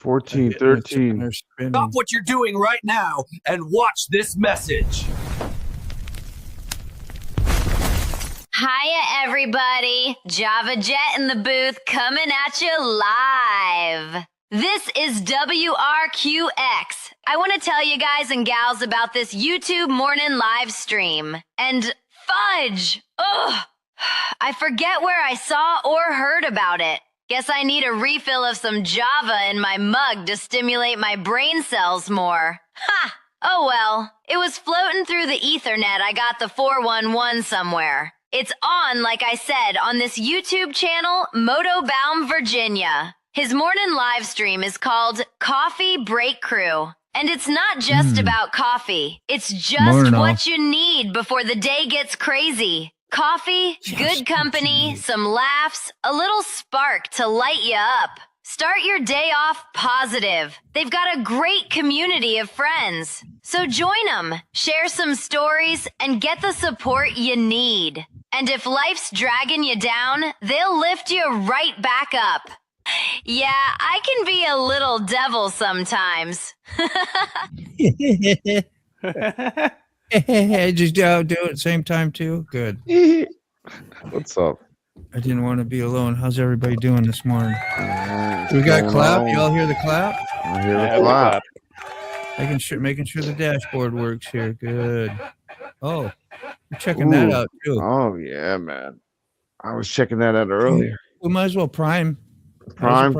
14, 13. Stop what you're doing right now and watch this message. Hiya, everybody. Java Jet in the booth coming at you live. This is WRQX. I want to tell you guys and gals about this YouTube morning live stream. And fudge! Ugh! I forget where I saw or heard about it. Guess I need a refill of some Java in my mug to stimulate my brain cells more. Ha! Oh well, it was floating through the Ethernet. I got the 411 somewhere. It's on, like I said, on this YouTube channel, MotoBaum, Virginia. His morning live stream is called Cawffee Break Crew. And it's not just about coffee. It's just what you need before the day gets crazy. Coffee, good company, some laughs, a little spark to light you up. Start your day off positive. They've got a great community of friends. So join them, share some stories, and get the support you need. And if life's dragging you down, they'll lift you right back up. Yeah, I can be a little devil sometimes. Just do it at the same time too. Good. What's up? I didn't want to be alone. How's everybody doing this morning? We got clap. You all hear the clap? I hear the clap. Making sure the dashboard works here. Good. Oh, you're checking that out too. Oh yeah, man. I was checking that out earlier. We might as well prime. Prime.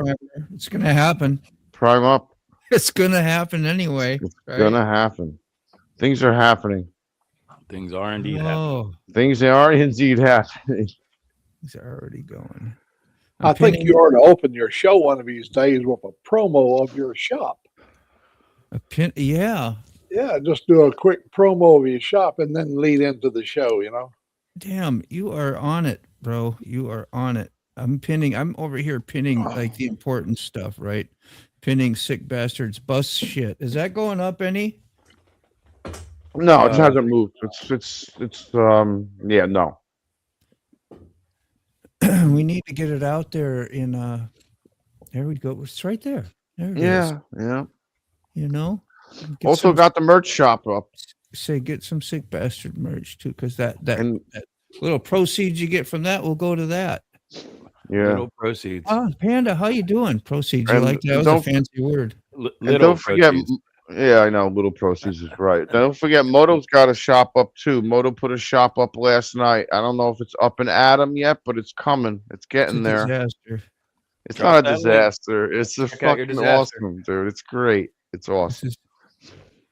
It's gonna happen. Prime up. It's gonna happen anyway. It's gonna happen. Things are happening. Things are indeed happening. Things are indeed happening. Things are already going. I think you ought to open your show one of these days with a promo of your shop. Yeah. Yeah, just do a quick promo of your shop and then lead into the show, you know? Damn, you are on it, bro. You are on it. I'm over here pinning like the important stuff, right? Pinning sick bastards bus shit. Is that going up any? No, it hasn't moved. Yeah, no. We need to get it out there in there we go. It's right there. There it is. Yeah. You know? Also got the merch shop up. Get some sick bastard merch too, because that little proceeds you get from that will go to that. Yeah. Little proceeds. Oh, Panda, how you doing? Proceeds. You like that? That was a fancy word. Don't forget. Yeah, I know. Little proceeds is right. Don't forget, Moto's got a shop up too. Moto put a shop up last night. I don't know if it's up and Adam yet, but it's coming. It's getting there. Disaster. It's not a disaster. It's a fucking awesome, dude. It's great. It's awesome.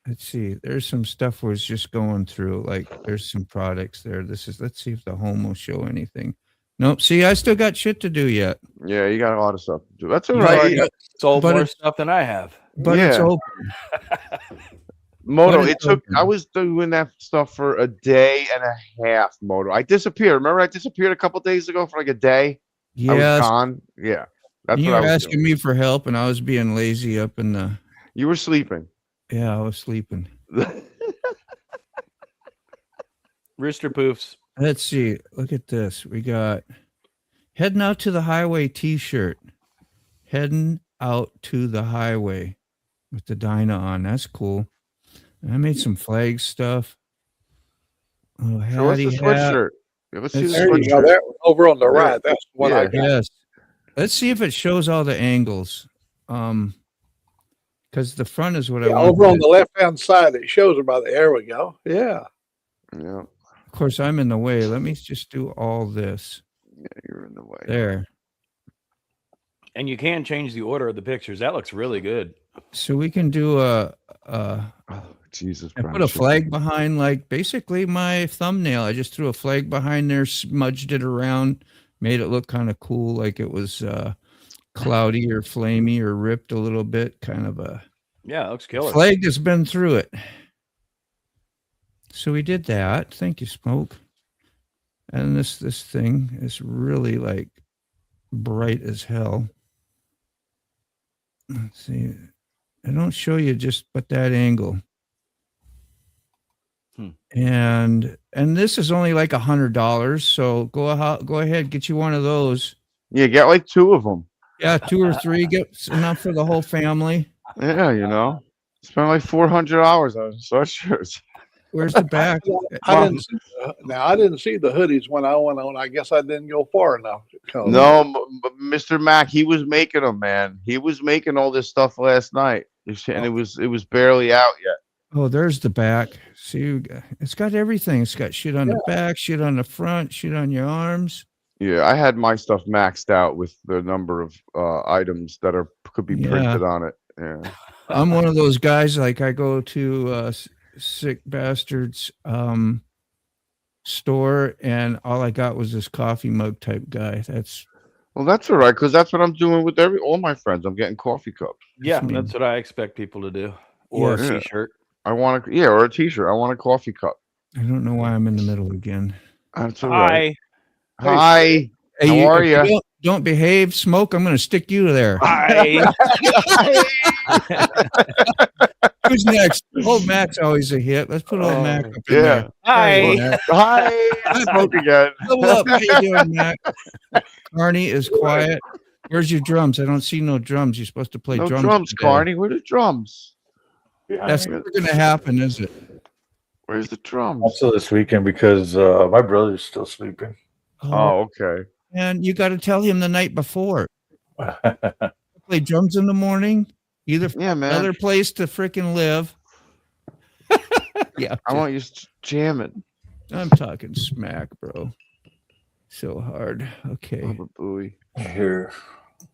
Let's see. There's some stuff was just going through. Like there's some products there. Let's see if the home will show anything. Nope. See, I still got shit to do yet. Yeah, you got a lot of stuff to do. That's all right. Sold more stuff than I have. But it's open. Moto, I was doing that stuff for a day and a half, Moto. I disappeared. Remember I disappeared a couple days ago for like a day? Yeah. I was gone. Yeah. That's you what were I was asking me for help and I was being lazy up in the You were sleeping. Yeah, I was sleeping. Rooster poofs. Let's see. Look at this. We got heading out to the highway t-shirt. Heading out to the highway with the Dyna on. That's cool. And I made some flag stuff. Oh, Show us the sweatshirt. Let's see the There you go. sweatshirt. That over on the right. That's what I got. Yes. Let's see if it shows all the angles. Because the front is what I want. Over on the left-hand side, it shows about there we go. Yeah. Yeah. Of course, I'm in the way. Let me just do all this. Yeah, you're in the way. There. And you can change the order of the pictures. That looks really good. So we can do Jesus. I put a flag behind, like basically my thumbnail. I just threw a flag behind there, smudged it around, made it look kind of cool, like it was cloudy or flamey or ripped a little bit, kind of a it looks killer. Flag has been through it. So we did that. Thank you, Smoke. And this thing is really like bright as hell. Let's see. I don't show you just but that angle. And this is only like $100. So go ahead, get you one of those. Yeah, get like 2 of them. Yeah, 2 or 3 gets enough for the whole family. Yeah, you know, spent like 400 hours on sweatshirts. Where's the back? I Mom. didn't see, now I didn't see the hoodies when I went on. I guess I didn't go far enough. No, Mr. Mac, he was making them, man. He was making all this stuff last night, and it was barely out yet. Oh, there's the back. See, it's got everything. It's got shit on the back, shit on the front, shit on your arms. Yeah, I had my stuff maxed out with the number of items that could be printed on it. Yeah, I'm one of those guys. Like I go to Sick Bastards store, and all I got was this coffee mug type guy. That's all right, because that's what I'm doing with all my friends. I'm getting coffee cups. Yeah, that's what I expect people to do. Or a t-shirt. I want or a t-shirt. I want a coffee cup. I don't know why I'm in the middle again. That's all right. Hi. Hey, how are you? Don't behave, Smoke. I'm going to stick you there. Hi. Who's next? Old Mac's always a hit. Let's put old Mac up in there. Hi. Hi. Smoke again. Hello up. How you doing, Mac? Carney is quiet. Where's your drums? I don't see no drums. You're supposed to play drums. No drums, Carney. Where the drums? That's never going to happen, is it? Where's the drums? Also this weekend because my brother's still sleeping. Oh, okay. And you got to tell him the night before. Play drums in the morning. Either man. Another place to freaking live. Yeah. I want you jamming. I'm talking smack, bro. So hard. Okay. Here.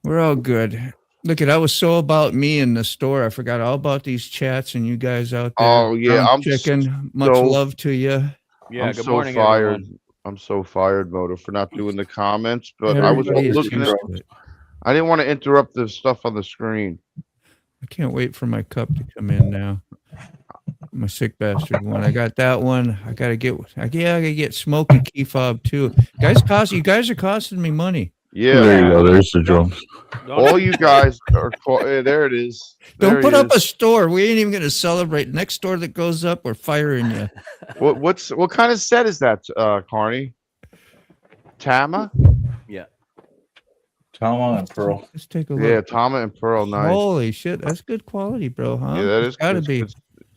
We're all good. Look I was so about me in the store. I forgot all about these chats and you guys out there. Oh yeah, I'm chicken. Much love to you. Yeah, good morning, fired. Everyone. I'm so fired, Moto, for not doing the comments. But I was looking at it. I didn't want to interrupt the stuff on the screen. I can't wait for my cup to come in now. My sick bastard one. I got that one. I gotta get Smoke and Key Fob too. You guys are costing me money. Yeah, there you go. There's the drums. All you guys are. There it is. Don't put up a store. We ain't even gonna celebrate. Next store that goes up, we're firing you. What kind of set is that, Carney? Tama? Yeah. Tama and Pearl. Let's take a look. Yeah, Tama and Pearl. Nice. Holy shit, that's good quality, bro. Huh? Yeah, that is gotta be.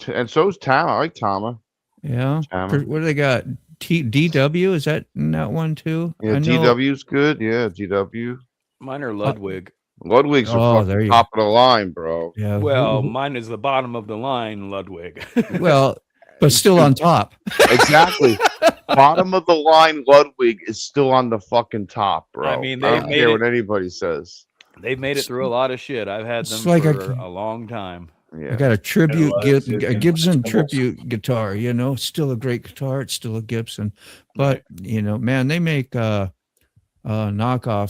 And so is Tama. I like Tama. Yeah. Tama. What do they got? DW, is that in that one too? Yeah, DW's good. Yeah, DW. Mine are Ludwig. Ludwig's top of the line, bro. Yeah. Well, mine is the bottom of the line, Ludwig. Well, but still on top. Exactly. Bottom of the line Ludwig is still on the fucking top, bro. I mean, I don't care what anybody says. They've made it through a lot of shit. I've had them for a long time. Yeah. I got a tribute, a Gibson tribute guitar, still a great guitar. It's still a Gibson, but man, they make knockoffs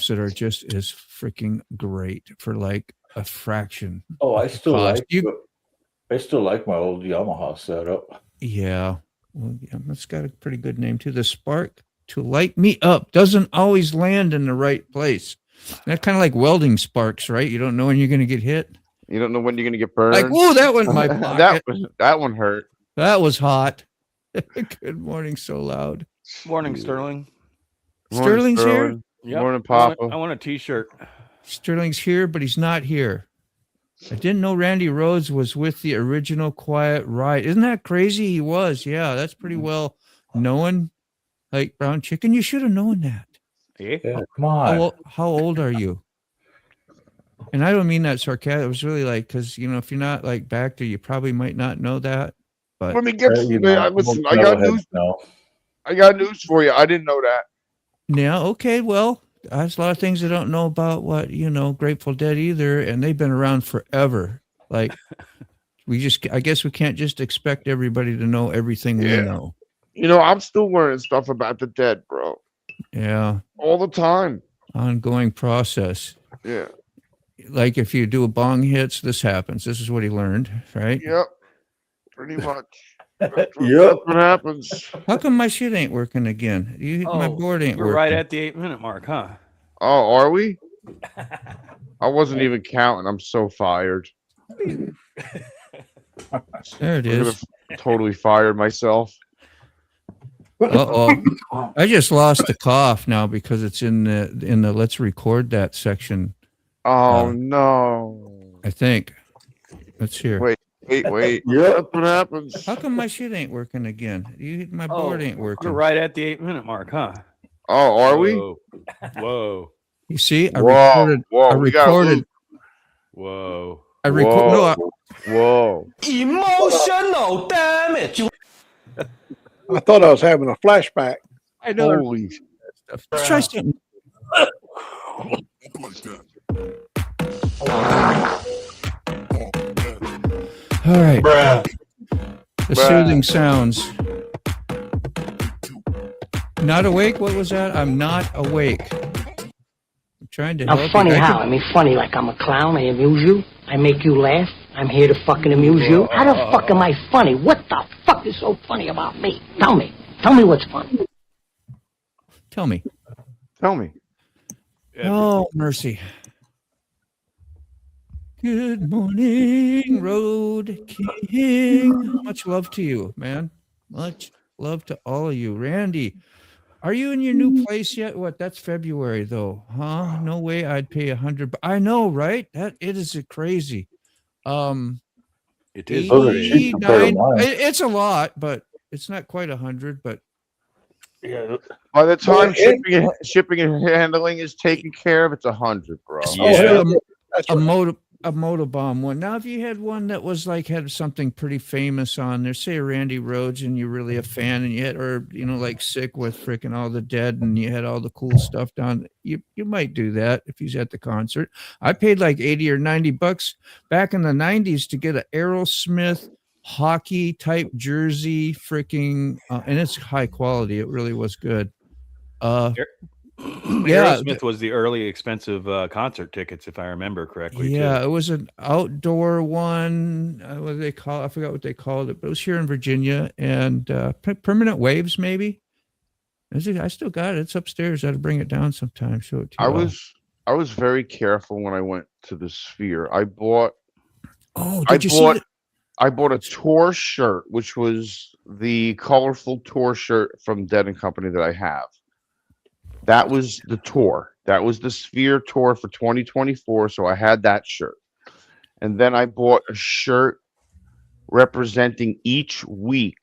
that are just as freaking great for like a fraction. Oh, I still like my old Yamaha setup. Yeah. Well, yeah, that's got a pretty good name too. The Spark to Light Me Up doesn't always land in the right place. That's kind of like welding sparks, right? You don't know when you're going to get hit. You don't know when you're going to get burned. Like, whoa, that went in my pocket. that one hurt. That was hot. Good morning, so loud. Morning, Sterling. Sterling's here? Yep. Morning, Papa. I want a t-shirt. Sterling's here, but he's not here. I didn't know Randy Rhoads was with the original Quiet Riot. Isn't that crazy? He was. Yeah, that's pretty well known. Like Brown Chicken, you should have known that. Yeah, come on. How old are you? And I don't mean that sarcastic. It was really like, because, if you're not like back there, you probably might not know that. But let me get listen, I got news. I got news for you. I didn't know that. Yeah, okay. Well, there's a lot of things I don't know about what, Grateful Dead either. And they've been around forever. Like, I guess we can't just expect everybody to know everything we know. I'm still learning stuff about the Dead, bro. Yeah. All the time. Ongoing process. Yeah. Like if you do a bong hits, this happens. This is what he learned, right? Yep. Pretty much. Yep. That's what happens. How come my shit ain't working again? My board ain't working. We're right at the 8-minute mark, huh? Oh, are we? I wasn't even counting. I'm so fired. There it is. Totally fired myself. Uh-oh. I just lost the cough now because it's in the let's record that section. Oh no! I think. Let's hear. Wait. Yeah. What happens? How come my shit ain't working again? My board ain't working. We're right at the 8-minute mark, huh? Oh, are we? Whoa. You see, I Whoa, recorded. whoa, I we got recorded. Whoa. I record. No, Whoa. Emotional damage. I thought I was having a flashback. I know. Holy! Let's try something. All right. The soothing sounds. Not awake? What was that? I'm not awake. I'm trying to help I'm funny you. how? I mean, funny like I'm a clown. I amuse you. I make you laugh. I'm here to fucking amuse you. How the fuck am I funny? What the fuck is so funny about me? Tell me. Tell me what's funny. Tell me. Tell me. Oh, mercy. Good morning, Road King. Much love to you, man. Much love to all of you. Randy, are you in your new place yet? What? That's February, though, huh? No way I'd pay $100. I know, right? That it is crazy. It is. Those are cheap compared to 89. mine. It's a lot, but it's not quite 100. But Yeah. By the time Well, shipping and handling is taken care of, it's 100, bro. Yeah. That's a right. MotoBaum one. Now, if you had one that was like had something pretty famous on there, say a Randy Rhoads, and you're really a fan, and you had, or like Sick with freaking All the Dead, and you had all the cool stuff down, you might do that if he's at the concert. I paid like $80 or $90 back in the '90s to get an Aerosmith hockey type jersey, freaking, and it's high quality. It really was good. Yeah, Aerosmith was the early expensive concert tickets, if I remember correctly. yeah, too. it was an outdoor one. What do they call? I forgot what they called it, but it was here in Virginia, and Permanent Waves, maybe. I still got it. It's upstairs. I had to bring it down sometime. Show it to you. I was very careful when I went to the Sphere. I bought Did you see? I bought a tour shirt, which was the colorful tour shirt from Dead and Company that I have. That was the tour. That was the Sphere tour for 2024. So I had that shirt. And then I bought a shirt representing each week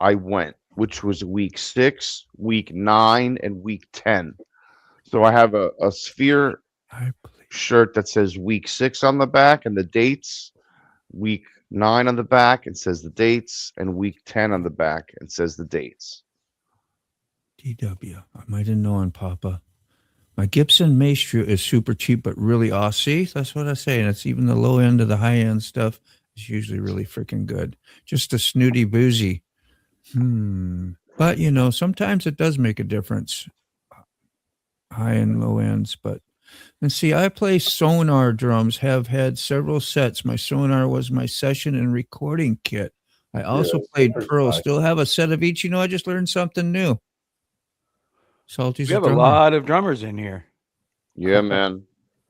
I went, which was week 6, week 9, and week 10. So I have a Sphere shirt that says week 6 on the back and the dates, week 9 on the back and says the dates, and week 10 on the back and says the dates. DW. I might have known, Papa. My Gibson Maestro is super cheap, but really awesome. See, that's what I say. And it's even the low end of the high end stuff is usually really freaking good. Just a snooty boozy. But sometimes it does make a difference. High and low ends, but and see, I play Sonar drums, have had several sets. My Sonar was my session and recording kit. I also played Pearl, still have a set of each. I just learned something new. Salty's We have a drummer. lot of drummers in here. Yeah, man.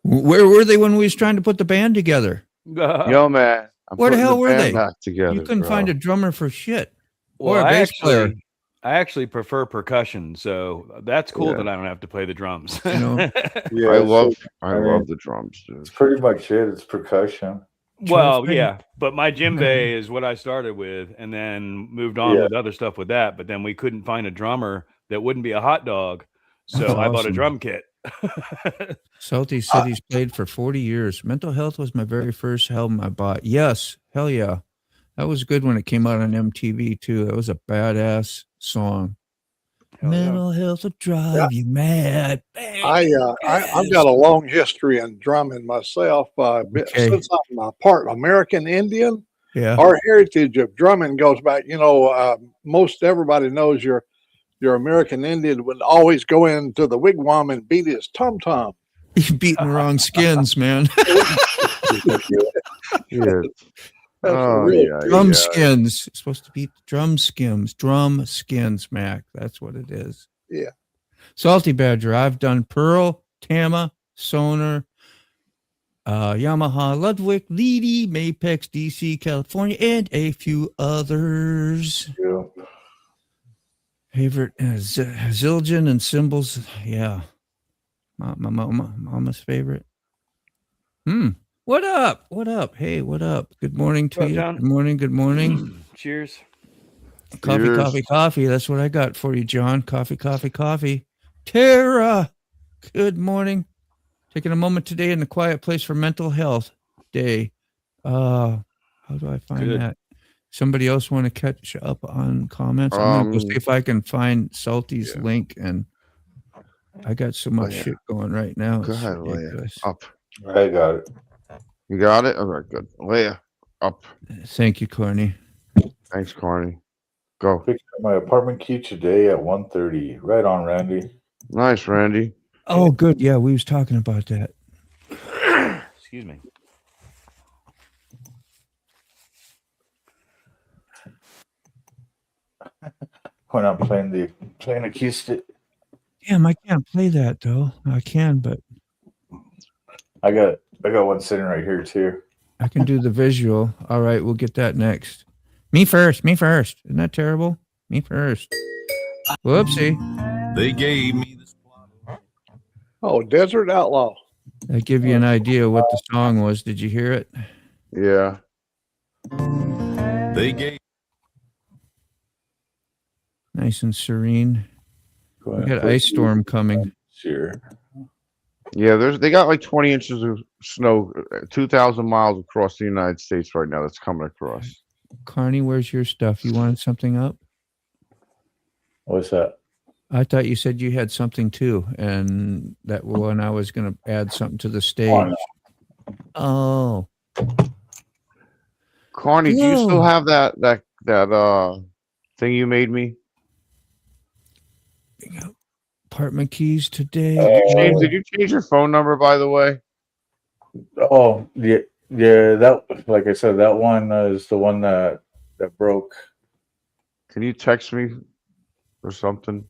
Where were they when we was trying to put the band together? Yo, man. Where the hell were they? Together, You couldn't find a drummer for shit. Well, or a bass player. I actually prefer percussion, so that's cool Yeah. that I don't have to play the drums. Yeah, I love the drums, dude. It's pretty much it. It's percussion. Well, yeah, but my djembe is what I started with, and then moved on with other stuff with that. But then we couldn't find a drummer that wouldn't be a hot dog, so That's I bought a awesome. drum kit. Salty City's played for 40 years. Mental Health was my very first album I bought. Yes, hell yeah. That was good when it came out on MTV too. That was a badass song. Mental health will drive you mad. I've got a long history in drumming myself. Since I'm a part American Indian, our heritage of drumming goes back. Most everybody knows your American Indian would always go into the wigwam and beat his tom tom. You're beating the wrong skins, man. Yeah. Drum skins. It's supposed to be drum skins. Drum skins, Mac. That's what it is. Yeah. Salty Badger. I've done Pearl, Tama, Sonar, Yamaha, Ludwig, Leedy, Mapex, DC, California, and a few others. Yeah. Favorite Zildjian and Cymbals. Yeah. My mama's favorite. What up? What up? Hey, what up? Good morning to What up, you. John? Good morning. Good morning. Cheers. Coffee, Cheers. coffee, coffee. That's what I got for you, John. Coffee, coffee, coffee. Tara, good morning. Taking a moment today in the quiet place for mental health day. How do I find Good. that? Somebody else want to catch up on comments? I'm going to go see if I can find Salty's link, and I got so much shit going right now. Go It's ahead, Leia. ridiculous. Up. I got it. You got it? All right, good. Leia, up. Thank you, Corny. Thanks, Corny. Go. Picked up my apartment key today at 1:30. Right on, Randy. Nice, Randy. Oh, good. Yeah, we was talking about that. Excuse me. When I'm playing the keys. Damn, I can't play that though. I can, but I got one sitting right here too. I can do the visual. All right, we'll get that next. Me first. Me first. Isn't that terrible? Me first. Whoopsie. They gave me this. Oh, Desert Outlaw. That give you an idea what the song was. Did you hear it? Yeah. They gave. Nice and serene. We got ice storm coming. Sure. Yeah, they got like 20 inches of snow, 2,000 miles across the United States right now that's coming across. Carney, where's your stuff? You wanted something up? What's that? I thought you said you had something too, and that one I was going to add something to the stage. Oh. Carney, do you still have that thing you made me? Apartment keys today. Did you change your phone number, by the way? Oh, yeah. That, like I said, that one is the one that broke. Can you text me or something?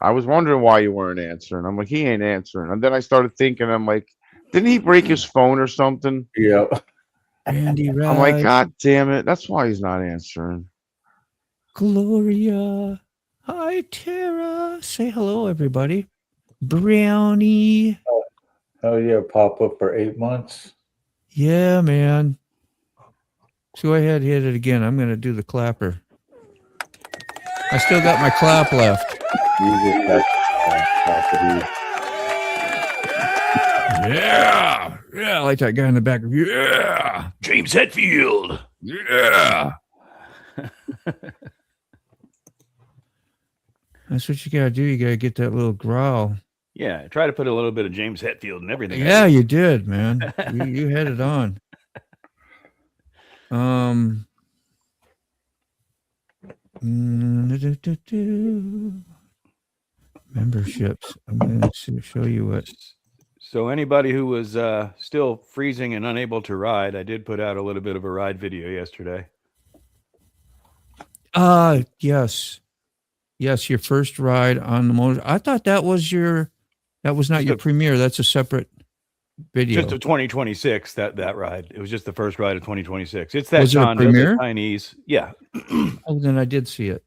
I was wondering why you weren't answering. I'm like, he ain't answering. And then I started thinking, I'm like, didn't he break his phone or something? Yeah. Andy Ride. I'm like, God damn it. That's why he's not answering. Gloria. Hi, Tara. Say hello, everybody. Brownie. Oh, yeah. Pop up for 8 months. Yeah, man. So go ahead, hit it again. I'm going to do the clapper. I still got my clap left. Yeah. Yeah, I like that guy in the back. Yeah. James Hetfield. Yeah. That's what you got to do. You got to get that little growl. Yeah, try to put a little bit of James Hetfield and everything. Yeah, you did, man. you had it on. Memberships. I'm going to show you what. So anybody who was still freezing and unable to ride, I did put out a little bit of a ride video yesterday. Yes. Yes, your first ride on the motor. I thought that was not your premiere. That's a separate video. Just a 2026, that ride. It was just the first ride of 2026. It's that Was it a Honda, premiere? the Chinese. Yeah. Oh, then I did see it.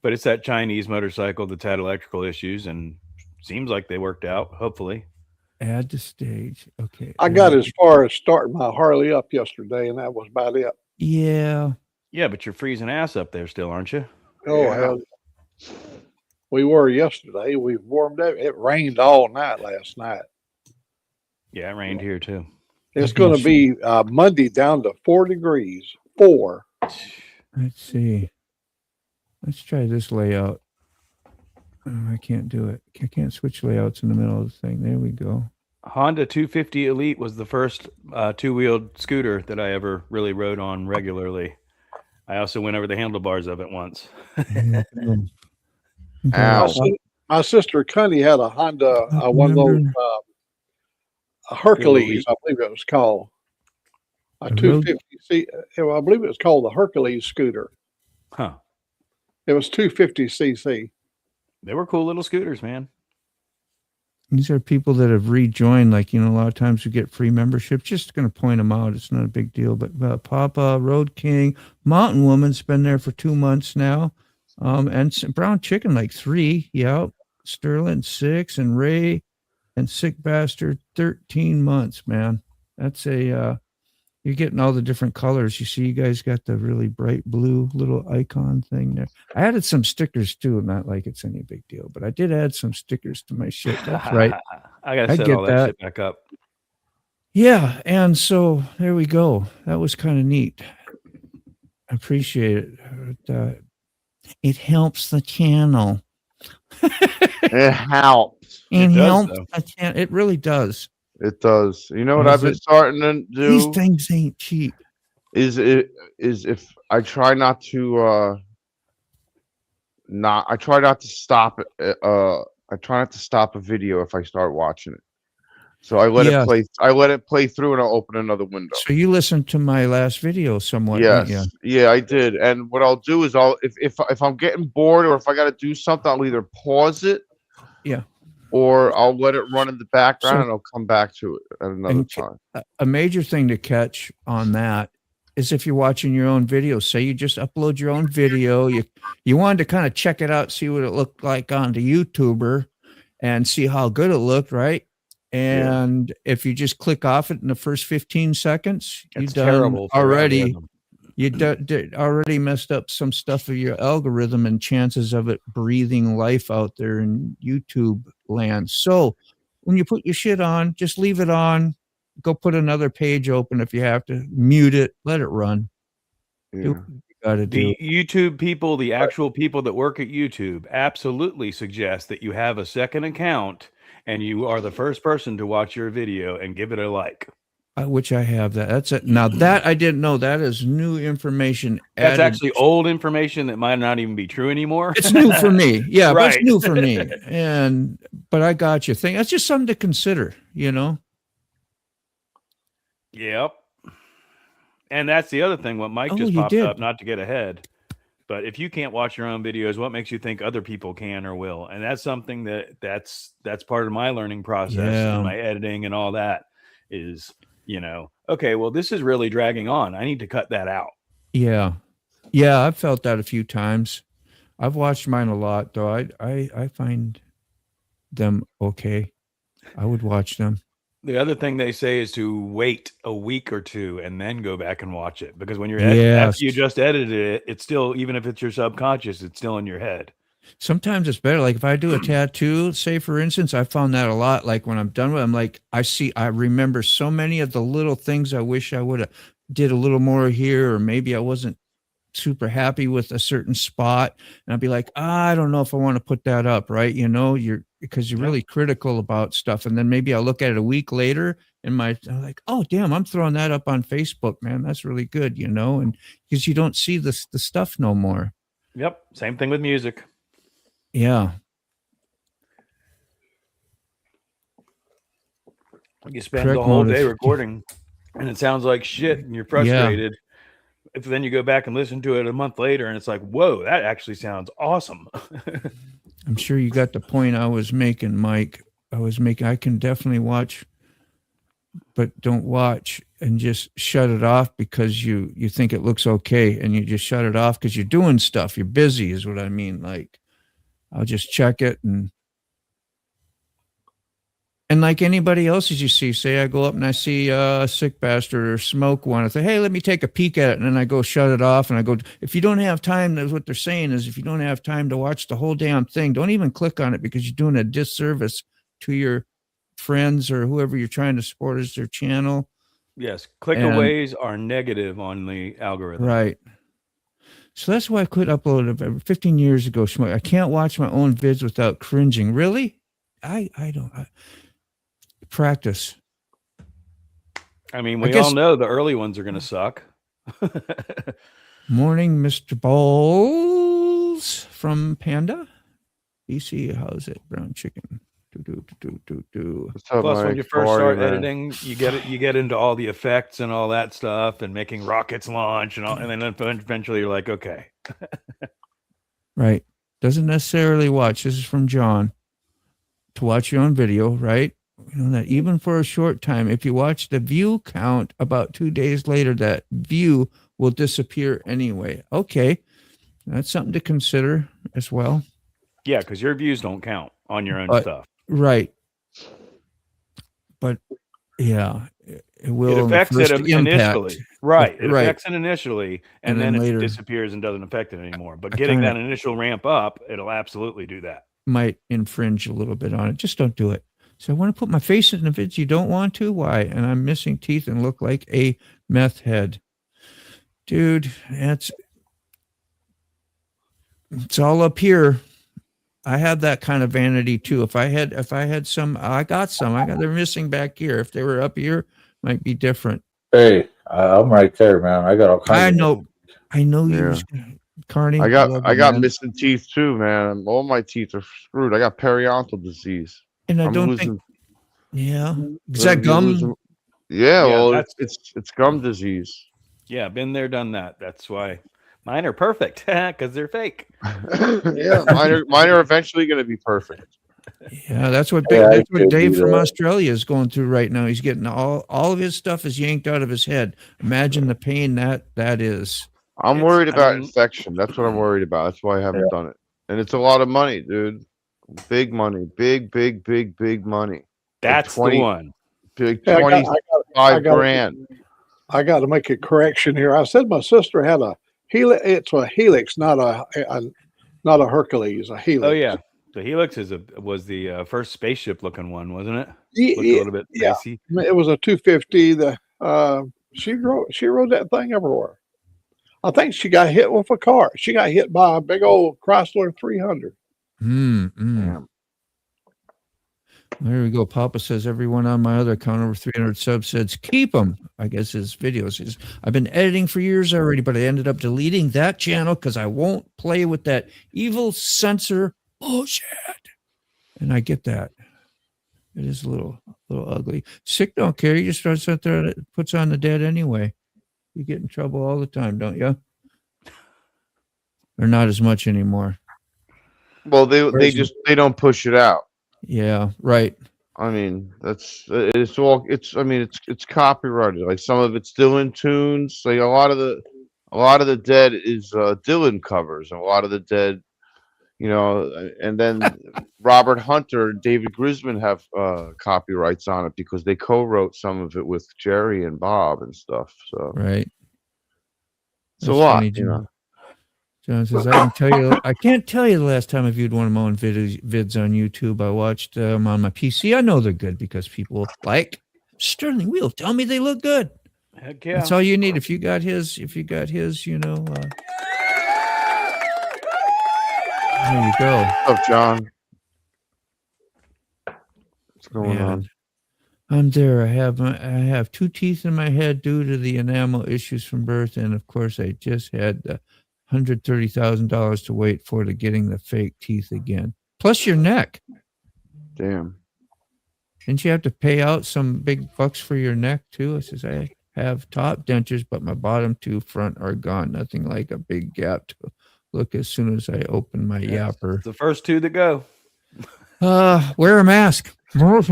But it's that Chinese motorcycle that's had electrical issues, and seems like they worked out, hopefully. Add to stage. Okay. I got as far as starting my Harley up yesterday, and that was about it. Yeah. Yeah, but you're freezing ass up there still, aren't you? Oh, Yeah. hell. We were yesterday. We warmed up. It rained all night last night. Yeah, it rained here too. It's going to be Monday down to 4 degrees. 4. Let's see. Let's try this layout. Oh, I can't do it. I can't switch layouts in the middle of the thing. There we go. Honda 250 Elite was the first two-wheeled scooter that I ever really rode on regularly. I also went over the handlebars of it once. My sister Cunny had a Honda, one of those Hercules, I believe it was called. A 250C. I believe it was called the Hercules scooter. Huh. It was 250cc. They were cool little scooters, man. These are people that have rejoined. Like, a lot of times we get free membership. Just going to point them out. It's not a big deal. But Papa, Road King, Mountain Woman's been there for 2 months now. And Brown Chicken, like 3. Yeah. Sterling, 6. And Ray and Sick Bastard, 13 months, man. That's a you're getting all the different colors. You see, you guys got the really bright blue little icon thing there. I added some stickers too. Not like it's any big deal, but I did add some stickers to my shit. That's right. I gotta I set get all that that. shit back up. Yeah, and so there we go. That was kind of neat. I appreciate it. It helps the channel. It helps. It does, helps the channel. It really does. It does. You know what Is I've been it- starting to do? These things ain't cheap. Is if I try not to I try not to stop it. I try not to stop a video if I start watching it. So I let Yes. it play. I let it play through, and I'll open another window. So you listened to my last video somewhat, didn't Yes, you? yeah, I did. And what I'll do is if I'm getting bored or if I got to do something, I'll either pause it, Yeah. or I'll let it run in the background, So- and I'll come back to it at another And time. a major thing to catch on that is if you're watching your own video. Say you just upload your own video, you wanted to kind of check it out, see what it looked like on the YouTuber, and see how good it looked, right? And if you just click off it in the first 15 seconds, you It's done terrible for already. algorithm. You already messed up some stuff of your algorithm and chances of it breathing life out there in YouTube land. So when you put your shit on, just leave it on. Go put another page open if you have to. Mute it. Let it run. Yeah. Do what you gotta do. The YouTube people, the actual people that work at YouTube, absolutely suggest that you have a second account and you are the first person to watch your video and give it a like. Which I have that. That's it. Now that I didn't know. That is new information. That's added. actually old information that might not even be true anymore. It's new for me. Yeah, but it's Right. new for me. But I got you. That's just something to consider, you know? Yep. And that's the other thing. What Mike Oh, just you popped did. up, not to get ahead, but if you can't watch your own videos, what makes you think other people can or will? And that's something that's part of my learning process, Yeah. and my editing and all that is, okay, well, this is really dragging on. I need to cut that out. Yeah. Yeah, I've felt that a few times. I've watched mine a lot, though. I find them okay. I would watch them. The other thing they say is to wait a week or two and then go back and watch it, because when you're Yes. after you just edited it, it's still, even if it's your subconscious, it's still in your head. Sometimes it's better. Like if I do a tattoo, say for instance, I found that a lot. Like when I'm done with it, I'm like, I remember so many of the little things I wish I would have did a little more here, or maybe I wasn't super happy with a certain spot. And I'd be like, I don't know if I want to put that up, right? Because you're really critical about stuff. And then maybe I'll look at it a week later and I'm like, oh damn, I'm throwing that up on Facebook, man. That's really good, and because you don't see the stuff no more. Yep. Same thing with music. Yeah. You spend Correct the whole motive. day recording and it sounds like shit and you're frustrated. If then you go back and listen to it a month later and it's like, whoa, that actually sounds awesome. I'm sure you got the point I was making, Mike. I can definitely watch, but don't watch and just shut it off because you think it looks okay, and you just shut it off because you're doing stuff. You're busy is what I mean. Like I'll just check it and like anybody else, as you see, say I go up and I see a sick bastard or smoke one. I say, hey, let me take a peek at it. And then I go shut it off. And I go, if you don't have time, that's what they're saying is if you don't have time to watch the whole damn thing, don't even click on it because you're doing a disservice to your friends or whoever you're trying to support as their channel. Yes. Click-aways are negative on the algorithm. Right. So that's why I quit uploading 15 years ago. I can't watch my own vids without cringing. Really? I don't. Practice. I mean, we all know the early ones are going to suck. Morning, Mr. Balls from Panda. BC, how's it? Brown chicken. Plus, when you first start editing, you get into all the effects and all that stuff, and making rockets launch and all, and then eventually you're like, okay. Right. Doesn't necessarily watch. This is from John. To watch your own video, right? You know that even for a short time, if you watch the view count about 2 days later, that view will disappear anyway. Okay. That's something to consider as well. Yeah, because your views don't count on your own stuff. Right. But yeah, It will. It affects it initially, right? It right. affects it initially, and then later, it disappears and doesn't affect it anymore. But getting that initial ramp up, it'll absolutely do that. Might infringe a little bit on it. Just don't do it. So I want to put my face in the vids. You don't want to? Why? And I'm missing teeth and look like a meth head. Dude, it's all up here. I have that kind of vanity too. If I had some, they're missing back here. If they were up here, might be different. Hey, I'm right there, man. I got all kinds. I know you, Carney. I got missing teeth too, man. All my teeth are screwed. I got periodontal disease. And I'm losing, is that gum? Yeah, well, it's gum disease. Yeah, been there, done that. That's why mine are perfect because they're fake. Yeah, mine are eventually going to be perfect. Yeah, that's what Dave from Australia is going through right now. He's getting all of his stuff is yanked out of his head. Imagine the pain that is. I'm worried about infection. That's what I'm worried about. That's why I haven't done it. And it's a lot of money, dude. Big money. Big money. That's the one. Big 25 grand. I got to make a correction here. I said my sister had a helix. It's a helix, not a Hercules. A helix. Oh yeah, the helix was the first spaceship looking one, wasn't it? Yeah, a little bit spacey. It was a 250. She rode that thing everywhere. I think she got hit with a car. She got hit by a big old Chrysler 300. There we go. Papa says everyone on my other account over 300 subs says keep them. I guess his videos. I've been editing for years already, but I ended up deleting that channel because I won't play with that evil censor bullshit. And I get that. It is a little ugly. Sick don't care. You just start something that puts on the dead anyway. You get in trouble all the time, don't you? Or not as much anymore. Well, they don't push it out. Yeah, right. I mean, it's copyrighted. Like some of it's still in tunes. Like a lot of the dead is Dylan covers, and a lot of the dead, and then Robert Hunter and David Grisman have copyrights on it because they co-wrote some of it with Jerry and Bob and stuff. So right. It's a lot, John says, I can't tell you the last time I viewed one of my own vids on YouTube. I watched them on my PC. I know they're good because people like Sterling Wheel tell me they look good. Heck yeah. That's all you need. If you got his, there you go. What's up, John? What's going on? I'm there. I have 2 teeth in my head due to the enamel issues from birth, and of course, I just had the $130,000 to wait for getting the fake teeth again. Plus your neck. Damn. Didn't you have to pay out some big bucks for your neck too? I says I have top dentures, but my bottom 2 front are gone. Nothing like a big gap to look as soon as I open my yapper. It's the first 2 that go. Wear a mask. Right.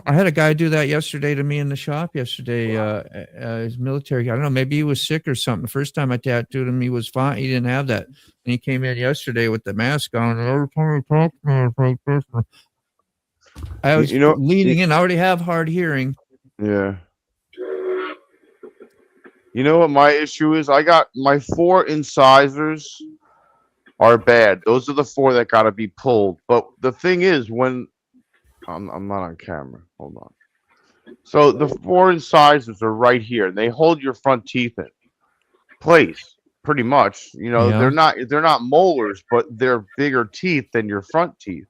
I had a guy do that yesterday to me in the shop yesterday. His military. I don't know. Maybe he was sick or something. The first time I tattooed him, he was fine. He didn't have that. And he came in yesterday with the mask on. I was leaning in. I already have hard hearing. Yeah. You know what my issue is? I got my 4 incisors are bad. Those are the 4 that got to be pulled. But the thing is, when I'm not on camera. Hold on. So the 4 incisors are right here, and they hold your front teeth in place, pretty much. They're not molars, but they're bigger teeth than your front teeth.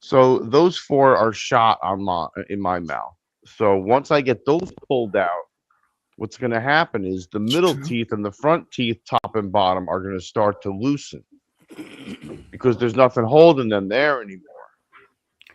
So those 4 are shot in my mouth. So once I get those pulled out, what's going to happen is the middle teeth and the front teeth, top and bottom, are going to start to loosen because there's nothing holding them there anymore.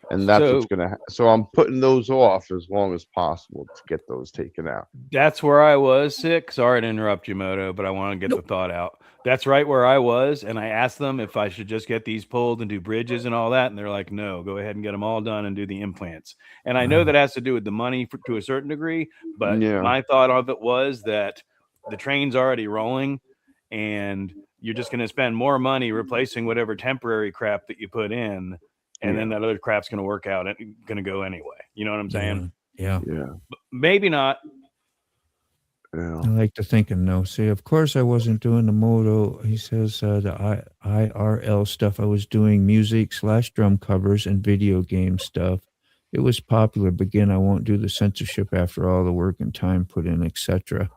And that's what's going to So I'm putting those off as long as possible to get those taken out. That's where I was sick. Sorry to interrupt you, Moto, but I want to get the thought out. That's right where I was. And I asked them if I should just get these pulled and do bridges and all that. And they're like, no, go ahead and get them all done and do the implants. And I know that has to do with the money to a certain degree. But my thought of it was that the train's already rolling and you're just going to spend more money replacing whatever temporary crap that you put in. and then that other crap's going to work out and going to go anyway. You know what I'm saying? Yeah. Maybe not. I like to think and no. See, of course, I wasn't doing the moto. He says the IRL stuff. I was doing music / drum covers and video game stuff. It was popular. But again, I won't do the censorship after all the work and time put in, etc.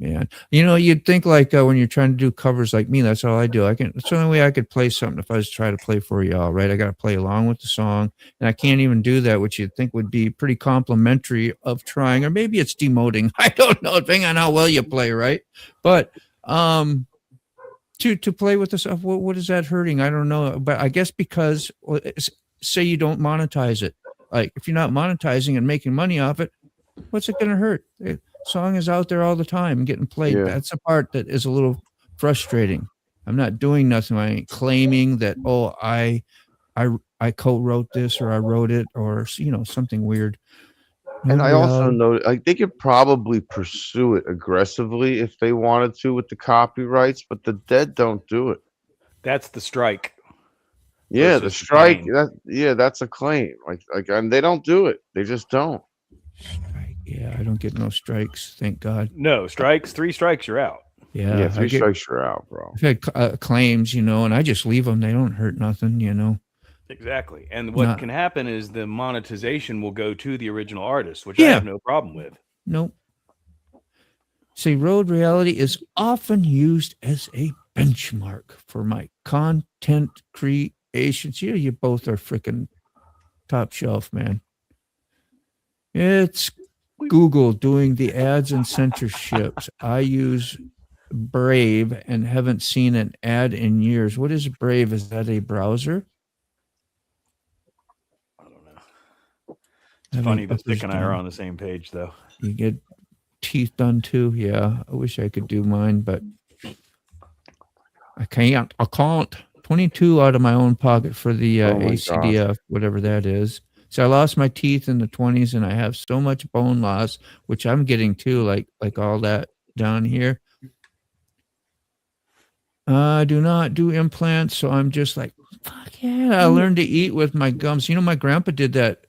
Man, you'd think like when you're trying to do covers like me, that's all I do. It's the only way I could play something if I was trying to play for y'all, right? I got to play along with the song, and I can't even do that, which you'd think would be pretty complimentary of trying, or maybe it's demoting. I don't know, depending on how well you play, right? But to play with the stuff, what is that hurting? I don't know, but I guess because say you don't monetize it, like if you're not monetizing and making money off it, what's it going to hurt? Song is out there all the time and getting played. Yeah. That's the part that is a little frustrating. I'm not doing nothing. I ain't claiming that, I co-wrote this or I wrote it or, something weird. And I also know they could probably pursue it aggressively if they wanted to with the copyrights, but the dead don't do it. That's the strike. Yeah, the strike. That's a claim. Like, and they don't do it. They just don't. Yeah, I don't get no strikes, thank God. No strikes. 3 strikes, you're out. Yeah, 3 strikes, you're out, bro. I've had claims, and I just leave them. They don't hurt nothing, Exactly. And what can happen is the monetization will go to the original artist, which I have no problem with. Nope. See, Road Reality is often used as a benchmark for my content creations. You both are freaking top shelf, man. It's Google doing the ads and censorships. I use Brave and haven't seen an ad in years. What is Brave? Is that a browser? I don't know. It's funny that Dick and I are on the same page, though. You get teeth done too? Yeah. I wish I could do mine, but I can't. 22 out of my own pocket for the ACDF, whatever that is. So I lost my teeth in the 20s, and I have so much bone loss, which I'm getting too, like all that down here. I do not do implants, so I'm just like, fuck yeah. I learned to eat with my gums. My grandpa did that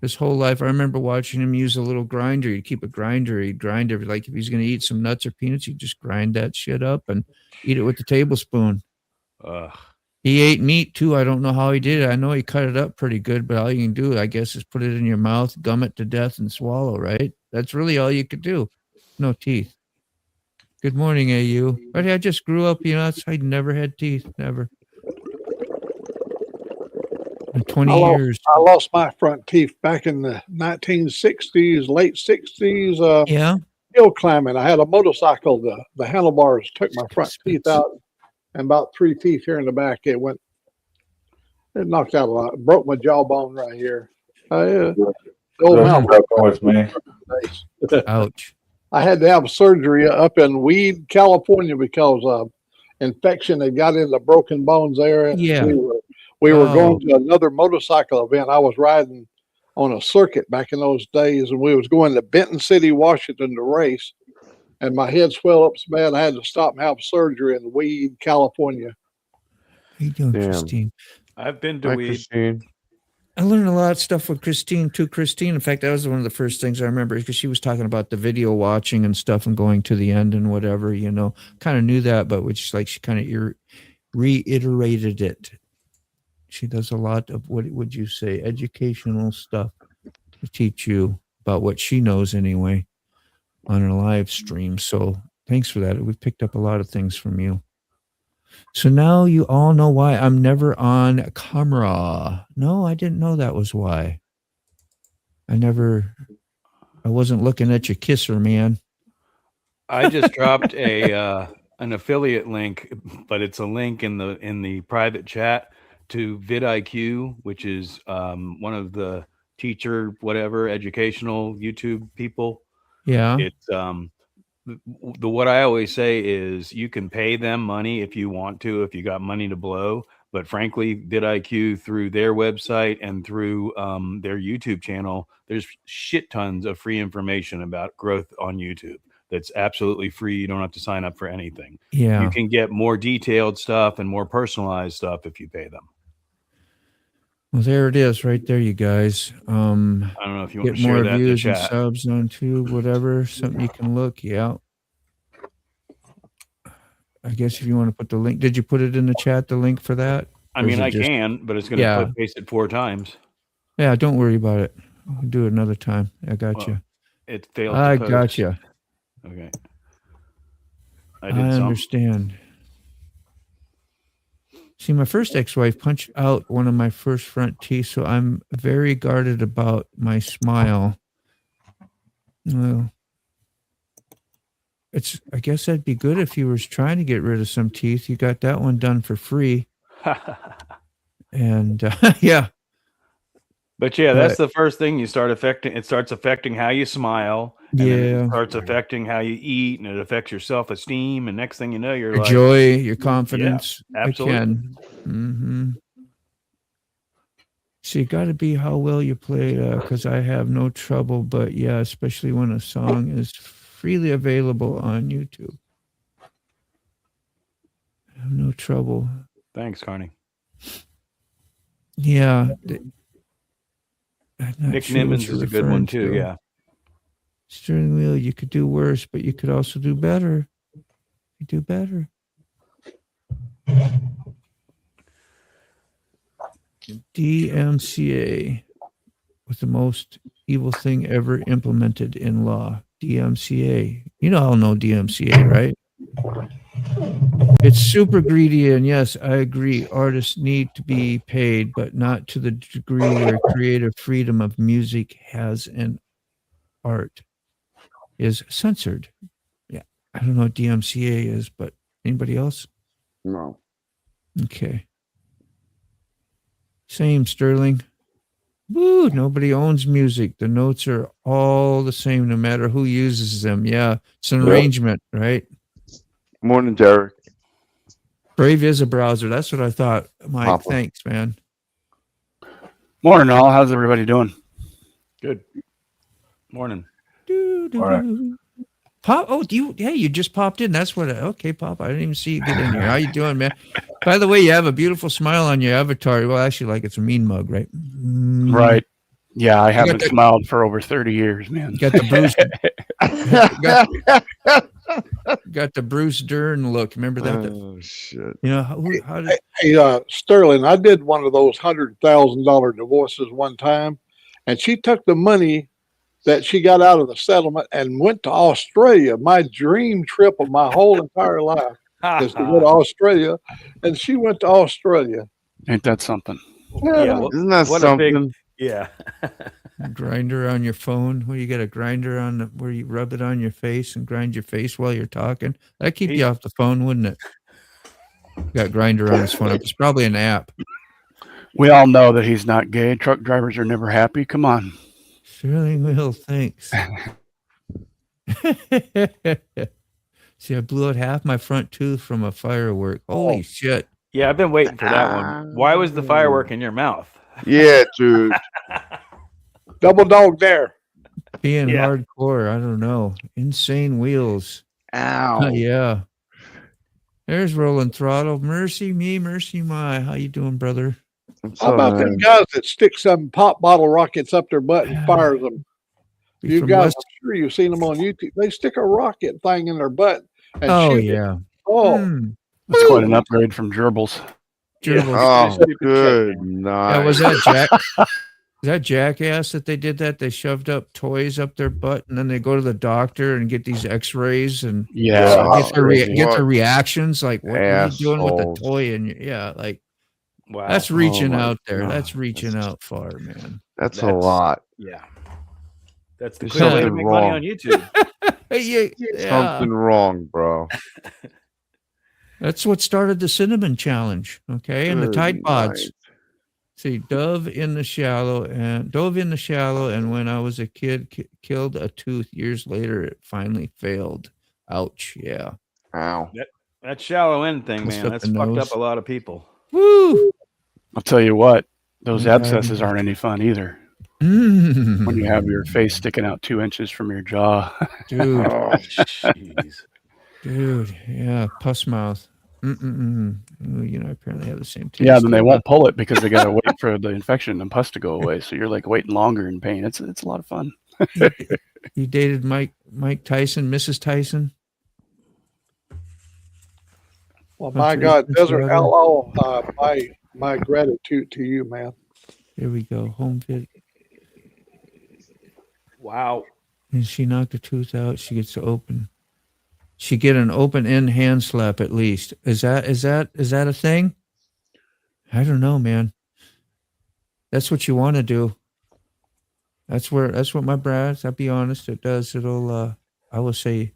his whole life. I remember watching him use a little grinder. He'd keep a grinder. He'd grind every, like if he's going to eat some nuts or peanuts, he'd just grind that shit up and eat it with the tablespoon. He ate meat too. I don't know how he did it. I know he cut it up pretty good, but all you can do, I guess, is put it in your mouth, gum it to death, and swallow, right? That's really all you could do. No teeth. Good morning, AU. But I just grew up, I never had teeth. Never. In 20 years. I lost my front teeth back in the 1960s, late 60s. Hill climbing. I had a motorcycle. The handlebars took my front teeth out. And about 3 teeth here in the back, it knocked out a lot. Broke my jawbone right here. With me. Ouch. I had to have surgery up in Weed, California, because infection had got in the broken bones there. Yeah. We were going to another motorcycle event. I was riding on a circuit back in those days, and we was going to Benton City, Washington to race. And my head swelled up so bad I had to stop and have surgery in Weed, California. How you doing, Christine? I've been to Weed. Christine. I learned a lot of stuff with Christine too. Christine, in fact, that was one of the first things I remember because she was talking about the video watching and stuff and going to the end and whatever, kind of knew that, but which she kind of reiterated it. She does a lot of, what would you say, educational stuff to teach you about what she knows anyway on a live stream. So thanks for that. We've picked up a lot of things from you. So now you all know why I'm never on camera. No, I didn't know that was why. I wasn't looking at your kisser, man. I just dropped an affiliate link, but it's a link in the private chat to vidIQ, which is one of the teacher, whatever, educational YouTube people. Yeah. It's what I always say is you can pay them money if you want to, if you got money to blow. But frankly, vidIQ through their website and through their YouTube channel, there's shit tons of free information about growth on YouTube. That's absolutely free. You don't have to sign up for anything. Yeah. You can get more detailed stuff and more personalized stuff if you pay them. Well, there it is, right there, you guys. I don't know if you want Get to share more that in the views and chat. subs on tube, whatever. Something you can look. Yeah. I guess if you want to put the link, did you put it in the chat? The link for that? I mean, I can, but it's going to paste it 4 times. Yeah, don't worry about it. We'll do it another time. I got Well, you. It failed. I to post. got you. Okay. I understand. See, my first ex-wife punched out one of my first front teeth, so I'm very guarded about my smile. Well, I guess that'd be good if you was trying to get rid of some teeth. You got that one done for free. And yeah. But yeah, that's the first thing you start affecting. It starts affecting how you smile. And then it starts affecting how you eat, and it affects your self-esteem. And next thing you know, you're your like joy, your confidence. Yeah, absolutely. Again. Mm-hmm. So you got to be how well you play, because I have no trouble. But yeah, especially when a song is freely available on YouTube. I have no trouble. Thanks, Carney. Yeah. Nick Nimmons is a good one too. Yeah. Steering wheel, you could do worse, but you could also do better. You do better. DMCA was the most evil thing ever implemented in law. DMCA. You all know DMCA, right? It's super greedy, and yes, I agree. Artists need to be paid, but not to the degree where creative freedom of music has an art is censored. Yeah, I don't know what DMCA is, but anybody else? No. Okay. Same, Sterling. Woo, nobody owns music. The notes are all the same no matter who uses them. Yeah, it's an arrangement, right? Morning, Derek. Brave is a browser. That's what I thought. Mike, Papa. Thanks, man. Morning, all. How's everybody doing? Good. Morning. All right. Pop. Oh, you just popped in. That's what. Okay, Pop. I didn't even see you get in here. How you doing, man? By the way, you have a beautiful smile on your avatar. Well, actually, like it's a mean mug, right? Right. Yeah, I haven't smiled for over 30 years, man. Got the Bruce. got the Bruce Dern look. Remember that? Oh shit! You know how did? Hey, Sterling, I did one of those $100,000 divorces one time, and she took the money that she got out of the settlement and went to Australia. My dream trip of my whole entire life is to go to Australia, and she went to Australia. Ain't that something? Yeah, isn't that something? Yeah. Grinder on your phone. Where you got a grinder on where you rub it on your face and grind your face while you're talking. That'd keep you off the phone, wouldn't it? Got grinder on his phone. It's probably an app. We all know that he's not gay. Truck drivers are never happy. Come on. Surely will. Thanks. See, I blew out half my front tooth from a firework. Holy shit. Yeah, I've been waiting for that one. Why was the firework in your mouth? Yeah, dude. Double dog there. Being hardcore, I don't know. Insane wheels. Ow. Yeah. There's rolling throttle. Mercy me, mercy my. How you doing, brother? How about them guys that stick some pop bottle rockets up their butt and fires them? You guys, I'm sure you've seen them on YouTube. They stick a rocket thing in their butt and shoot it. Oh, that's quite an upgrade from gerbils. Oh, good night. Yeah, was that jackass that they did that? They shoved up toys up their butt, and then they go to the doctor and get these X-rays and get their reactions. Like, what are you doing with the toy? And like, wow, that's reaching out there. God. That's reaching out far, man. That's a lot. Yeah, that's the quick way to make money on YouTube. Something wrong, bro. That's what started the cinnamon challenge, okay? And the Tide Pods. See, dove in the shallow, and when I was a kid, killed a tooth. Years later, it finally failed. Ouch! Yeah. Ow. That shallow end thing, man. That's fucked up a lot of people. Woo! I'll tell you what; those abscesses aren't any fun either. When you have your face sticking out 2 inches from your jaw, dude. Oh, jeez. Dude, yeah, pus mouth. You know, apparently have the same taste. Yeah, then they won't pull it because they got to wait for the infection and pus to go away. So you're like waiting longer in pain. It's a lot of fun. You dated Mike Tyson, Mrs. Tyson? Well, my God, Desert Outlaw, my gratitude to you, man. Here we go. Home vid. Wow. And she knocked a tooth out. She gets to open. She get an open end hand slap at least. Is that a thing? I don't know, man. That's what you want to do. That's what my Brad's. I'll be honest. It does. It'll. I will say,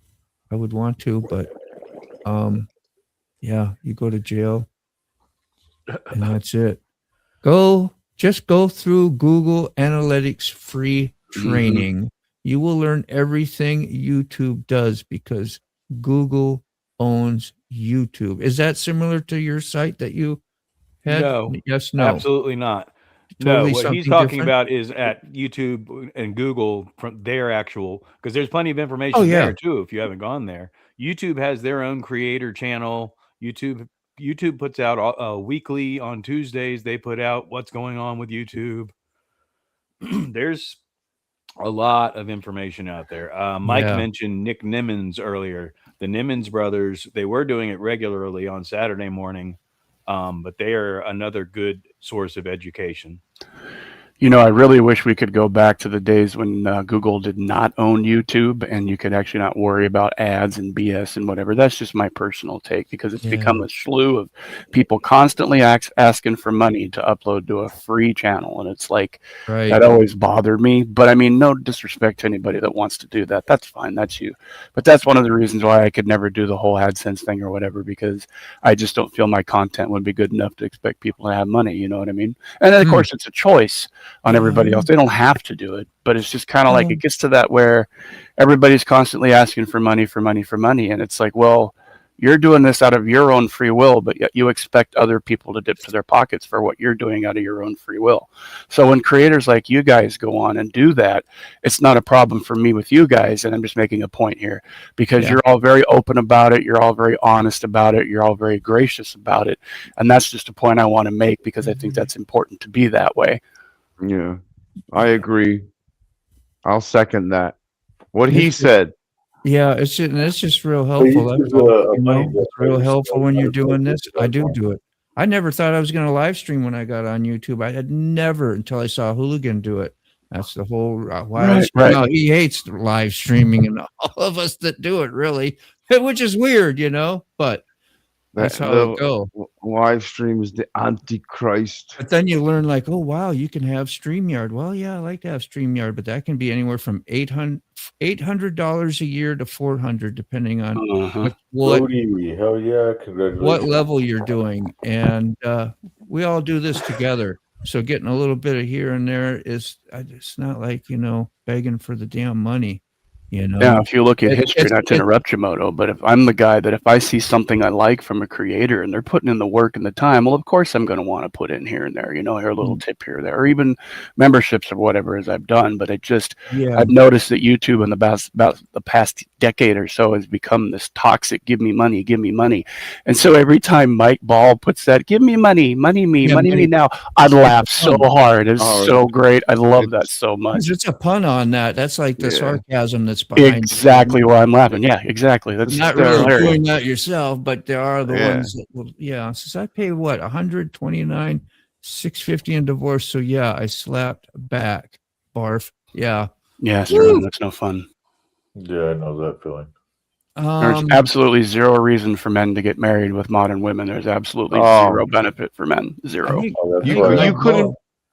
I would want to, but, yeah, you go to jail, and that's it. Just go through Google Analytics free training. Mm-hmm. You will learn everything YouTube does because Google owns YouTube. Is that similar to your site that you had? No. Yes, no. Absolutely not. Totally what he's talking about is at YouTube and Google from their actual, because there's plenty of information there too. If you haven't gone there, YouTube has their own creator channel. YouTube puts out weekly on Tuesdays. They put out what's going on with YouTube. There's a lot of information out there. Mike mentioned Nick Nimmons earlier. The Nimmons brothers, they were doing it regularly on Saturday morning. But they are another good source of education. You know, I really wish we could go back to the days when Google did not own YouTube and you could actually not worry about ads and BS and whatever. That's just my personal take because it's become a slew of people constantly asking for money to upload to a free channel. And it's like, that always bothered me. But I mean, no disrespect to anybody that wants to do that. That's fine. That's you. But that's one of the reasons why I could never do the whole AdSense thing or whatever, because I just don't feel my content would be good enough to expect people to have money. You know what I mean? And then, of course, it's a choice on everybody else. They don't have to do it, but it's just kind of like it gets to that where everybody's constantly asking for money. And it's like, well, you're doing this out of your own free will, but yet you expect other people to dip to their pockets for what you're doing out of your own free will. So when creators like you guys go on and do that, it's not a problem for me with you guys. And I'm just making a point here because you're all very open about it. You're all very honest about it. You're all very gracious about it. And that's just a point I want to make because I think that's important to be that way. Yeah, I agree. I'll second that. What he said. Yeah, it's just real helpful. It's real helpful when you're doing this. I do it. I never thought I was going to live stream when I got on YouTube. I had never until I saw Hooligan do it. That's the whole why he hates live streaming and all of us that do it, really, which is weird, you know, but that's how it goes. Live stream is the Antichrist. But then you learn like, oh, wow, you can have StreamYard. Well, yeah, I like to have StreamYard, but that can be anywhere from $800 a year to $400, depending on what level you're doing. And we all do this together. So getting a little bit of here and there it's not like, you know, begging for the damn money. You know? Yeah, if you look at history, not to interrupt you, Moto, but if I'm the guy that if I see something I like from a creator and they're putting in the work and the time, well, of course I'm going to want to put in here and there, you know, here a little tip here or there, or even memberships or whatever as I've done. But it just, I've noticed that YouTube in about the past decade or so has become this toxic, give me money. And so every time Mike Ball puts that, give me money me now, I'd laugh so hard. It's so great. I love that so much. It's a pun on that. That's like the sarcasm that's behind exactly why I'm laughing. Yeah, exactly. That's not really doing that yourself, but there are the ones that will. Yeah, since I pay what $129, $650 in divorce, so yeah, I slapped back. Barf. Yeah. Yeah, sure, that's no fun. Yeah, I know that feeling. There's absolutely zero reason for men to get married with modern women. There's absolutely zero benefit for men. Zero.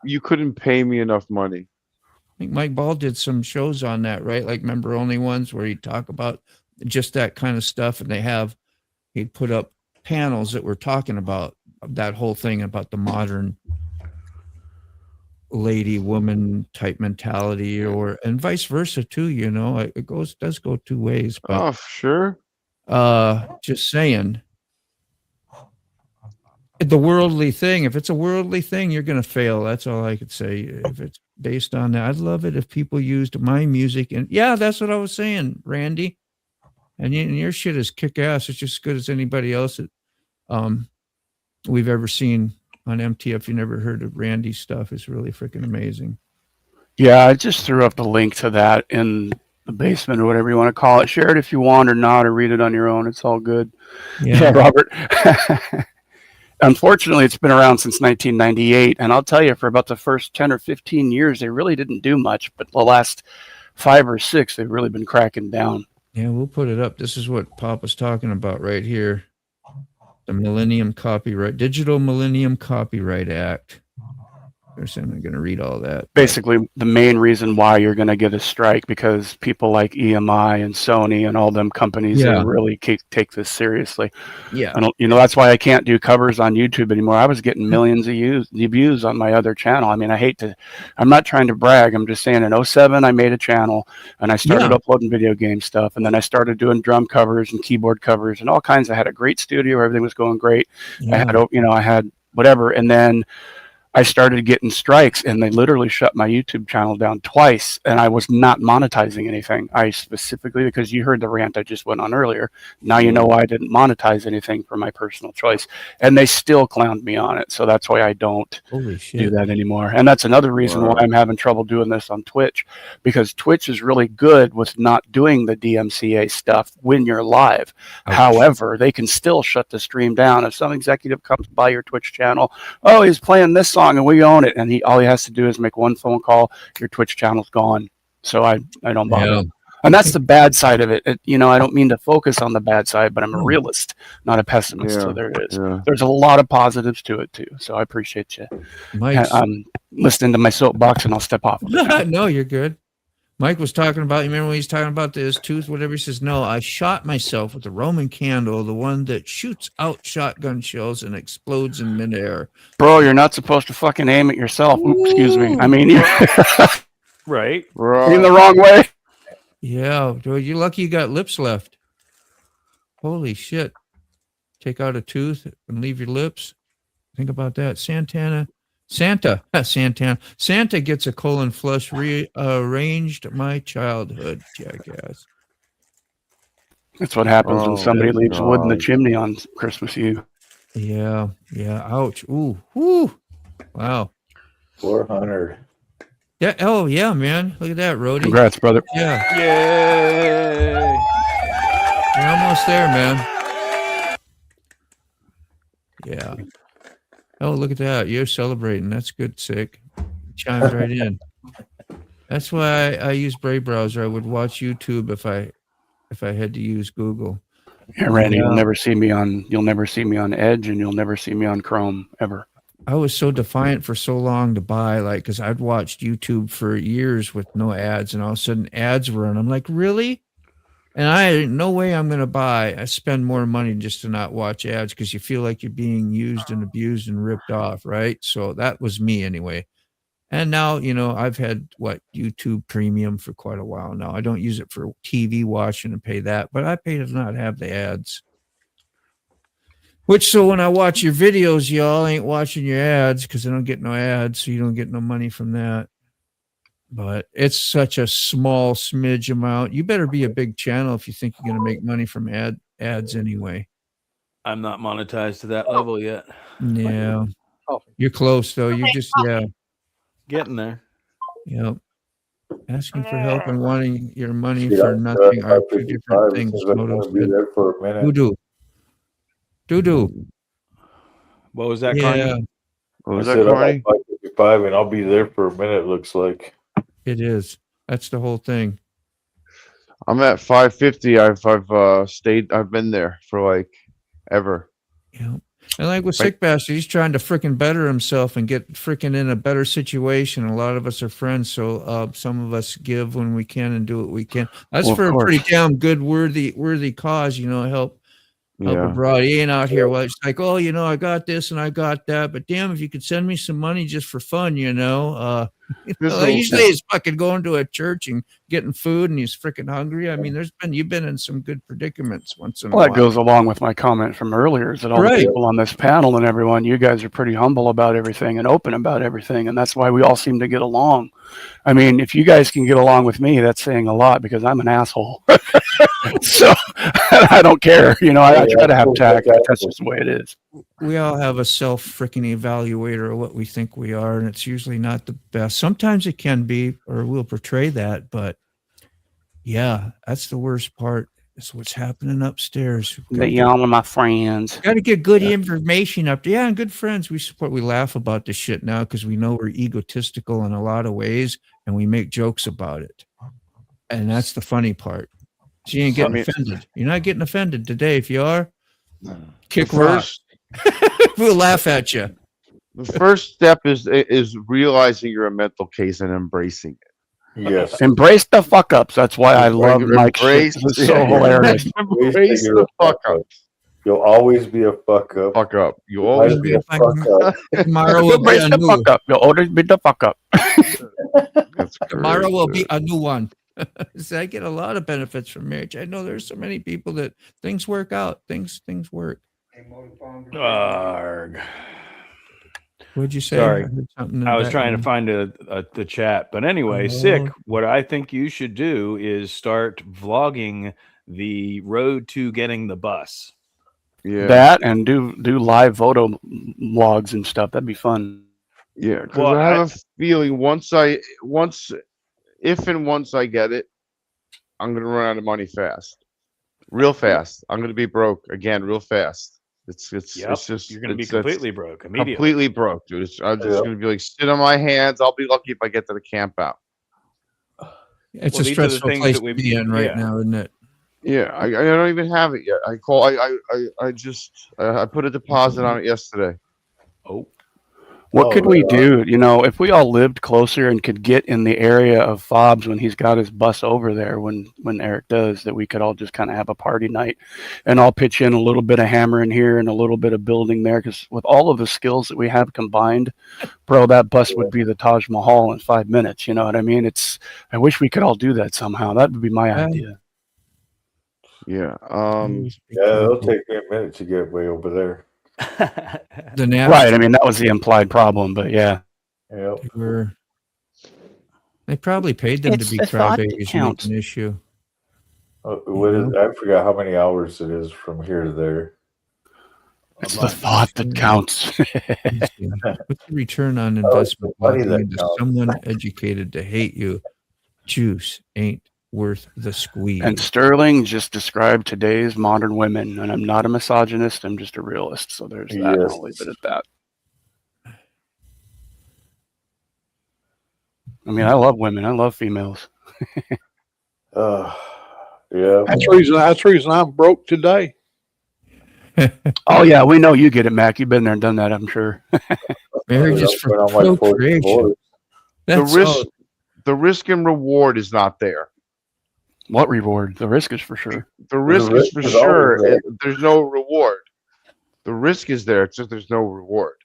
You couldn't pay me enough money. I think Mike Ball did some shows on that, right? Like member only ones where he'd talk about just that kind of stuff. And he'd put up panels that were talking about that whole thing about the modern lady woman type mentality and vice versa too, you know, it does go two ways. But, sure. Just saying. The worldly thing, if it's a worldly thing, you're going to fail. That's all I could say. If it's based on that, I'd love it if people used my music. And yeah, that's what I was saying, Randy. And your shit is kick ass. It's just as good as anybody else. we've ever seen on MTF. If you never heard of Randy's stuff, it's really freaking amazing. Yeah, I just threw up the link to that in the basement or whatever you want to call it. Share it if you want or not, or read it on your own. It's all good. Yeah, Robert. Unfortunately, it's been around since 1998, and I'll tell you, for about the first 10 or 15 years, they really didn't do much, but the last 5 or 6, they've really been cracking down. Yeah, we'll put it up. This is what Pop was talking about right here. The Digital Millennium Copyright Act. I'm going to read all that. Basically, the main reason why you're going to get a strike, because people like EMI and Sony and all them companies, they really take this seriously. Yeah. That's why I can't do covers on YouTube anymore. I was getting millions of views on my other channel. I mean, I'm not trying to brag. I'm just saying in 2007, I made a channel and I started uploading video game stuff. And then I started doing drum covers and keyboard covers and all kinds. I had a great studio. Everything was going great. Yeah. I had whatever. And then I started getting strikes, and they literally shut my YouTube channel down twice, and I was not monetizing anything. I specifically, because you heard the rant I just went on earlier, now you know why I didn't monetize anything for my personal choice, and they still clowned me on it. So that's why I don't do that anymore. And that's another reason why I'm having trouble doing this on Twitch, because Twitch is really good with not doing the DMCA stuff when you're live. However, they can still shut the stream down. If some executive comes by your Twitch channel, oh, he's playing this song and we own it, and all he has to do is make one phone call, your Twitch channel's gone. So I don't bother. And that's the bad side of it. I don't mean to focus on the bad side, but I'm a realist, not a pessimist. So there it is. There's a lot of positives to it too. So I appreciate you. I'm listening to my soapbox, and I'll step off. No, you're good. Mike was talking about, you remember when he's talking about his tooth, whatever? He says, no, I shot myself with a Roman candle, the one that shoots out shotgun shells and explodes in midair. Bro, you're not supposed to fucking aim at yourself. Oops, excuse me. I mean, right. You're in the wrong way. Yeah, dude, you're lucky you got lips left. Holy shit. Take out a tooth and leave your lips. Think about that. Santa gets a colon flush rearranged my childhood, jackass. That's what happens when somebody leaves wood in the chimney on Christmas Eve. Yeah. Ouch. Ooh. Wow. 400. Yeah. Oh, yeah, man. Look at that, Rhodey. Congrats, brother. Yeah. Yay. You're almost there, man. Yeah. Oh, look at that. You're celebrating. That's good, sick. Chimes right in. That's why I use Brave Browser. I would watch YouTube if I had to use Google. Yeah, Randy, you'll never see me on Edge, and you'll never see me on Chrome ever. I was so defiant for so long to buy, because I'd watched YouTube for years with no ads, and all of a sudden ads were on. I'm like, really? And no way I'm going to I spend more money just to not watch ads, because you feel like you're being used and abused and ripped off, right? So that was me anyway. And now, I've had YouTube Premium for quite a while now. I don't use it for TV watching and pay that, but I pay to not have the ads. So when I watch your videos, y'all ain't watching your ads, because I don't get no ads, so you don't get no money from that. But it's such a small smidge amount. You better be a big channel if you think you're going to make money from ads anyway. I'm not monetized to that level yet. Yeah. You're close, though. You just, getting there. Yep. Asking for help and wanting your money for nothing are two different things. Doo-doo. What was that, Carney? What was that, Carney? 555, and I'll be there for a minute, looks like. It is. That's the whole thing. I'm at 550. I've been there for ever. Yeah. And with Sick Bastard, he's trying to freaking better himself and get freaking in a better situation. A lot of us are friends, so some of us give when we can and do what we can. That's for a pretty damn good, worthy cause, help abroad. He ain't out here. Well, it's like, I got this and I got that, but damn, if you could send me some money just for fun, usually he's fucking going to a church and getting food, and he's freaking hungry. I mean, you've been in some good predicaments once in a while. That goes along with my comment from earlier, is that all the people on this panel and everyone, you guys are pretty humble about everything and open about everything, and that's why we all seem to get along. I mean, if you guys can get along with me, that's saying a lot, because I'm an asshole. So I don't care. You know, I try to have tact. That's just the way it is. We all have a self-freaking evaluator of what we think we are, and it's usually not the best. Sometimes it can be, or we'll portray that, but yeah, that's the worst part. Is what's happening upstairs. Y'all are my friends. Got to get good information up there. Yeah, and good friends. We laugh about this shit now because we know we're egotistical in a lot of ways, and we make jokes about it. And that's the funny part. So you ain't getting offended. You're not getting offended today. If you are, kick first. We'll laugh at you. The first step is realizing you're a mental case and embracing it. Yes. Embrace the fuck ups. That's why I love Mike's shit. It's so hilarious. Embrace the fuck ups. You'll always be a fuck up. Fuck up. You'll always be a fuck up. Tomorrow will be a new fuck up. You'll always be the fuck up. Tomorrow will be a new one. So I get a lot of benefits from marriage. I know there's so many people that things work out. Things work. Arg. What'd you say? Sorry, I was trying to find the chat. But anyway, Sick, what I think you should do is start vlogging the road to getting the bus. Yeah. That and do live photo logs and stuff. That'd be fun. Yeah, because I have a feeling once I get it, I'm gonna run out of money fast. Real fast. I'm gonna be broke again real fast. It's just you're gonna be completely broke immediately. Completely broke, dude. I'm just gonna be like sit on my hands. I'll be lucky if I get to the camp out. It's a stressful place to be in right now, isn't it? Yeah, I don't even have it yet. I put a deposit on it yesterday. Oh. What could we do? You know, if we all lived closer and could get in the area of Fob's when he's got his bus over there, when Eric does, that we could all just kind of have a party night and I'll pitch in a little bit of hammering here and a little bit of building there. Because with all of the skills that we have combined, bro, that bus would be the Taj Mahal in 5 minutes. You know what I mean? I wish we could all do that somehow. That would be my idea. Yeah. It'll take me a minute to get way over there. Right. I mean, that was the implied problem, but yeah. They probably paid them to be crybabies. Make an issue. I forgot how many hours it is from here to there. It's the thought that counts. What's the return on investment? Someone educated to hate you. Juice ain't worth the squeeze. And Sterling just described today's modern women, and I'm not a misogynist, I'm just a realist. So there's that. I'll leave it at that. I mean, I love women. I love females. Yeah. That's the reason I'm broke today. Oh yeah, we know you get it, Mac. You've been there and done that, I'm sure. Marriage is for procreation. The risk and reward is not there. What reward? The risk is for sure. The risk is for sure. There's no reward. The risk is there. It's just there's no reward.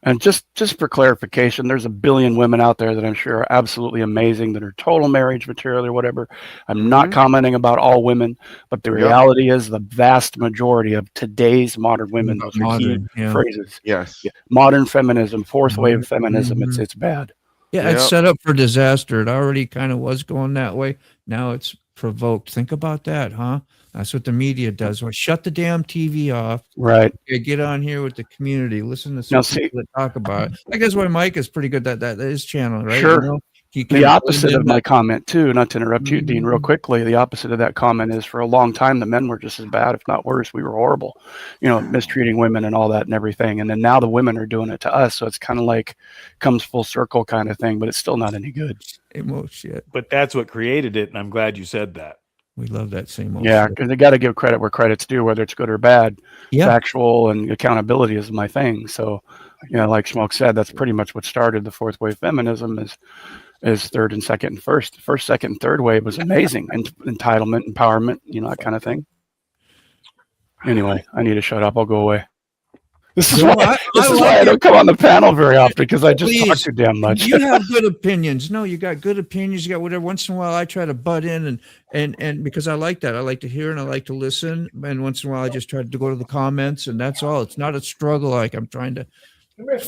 And just for clarification, there's a billion women out there that I'm sure are absolutely amazing, that are total marriage material or whatever. I'm not commenting about all women, but the reality is the vast majority of today's modern women, those are key phrases. Yes. Modern feminism, fourth wave feminism, it's bad. Yeah, it's set up for disaster. It already kind of was going that way. Now it's provoked. Think about that, huh? That's what the media does. Well, shut the damn TV off. Right. Get on here with the community. Listen to some people that talk about it. I guess why Mike is pretty good at that his channel, right? Sure. You know, the opposite of my comment too, not to interrupt you, Dean, real quickly. The opposite of that comment is for a long time, the men were just as bad, if not worse. We were horrible, you know, mistreating women and all that and everything. And then now the women are doing it to us. So it's kind of like comes full circle kind of thing, but it's still not any good. Same old shit. But that's what created it. And I'm glad you said that. We love that same old shit. Because they got to give credit where credit's due, whether it's good or bad. Factual and accountability is my thing. So, you know, like Smoke said, that's pretty much what started the fourth wave feminism is third and second and first. First, second, and third wave was amazing. And entitlement, empowerment, you know, that kind of thing. Anyway, I need to shut up. I'll go away. This is why I don't come on the panel very often, because I just talk too damn much. You have good opinions. No, you got good opinions. You got whatever. Once in a while, I try to butt in and because I like that. I like to hear and I like to listen. And once in a while, I just try to go to the comments, and that's all. It's not a struggle. Like I'm trying to.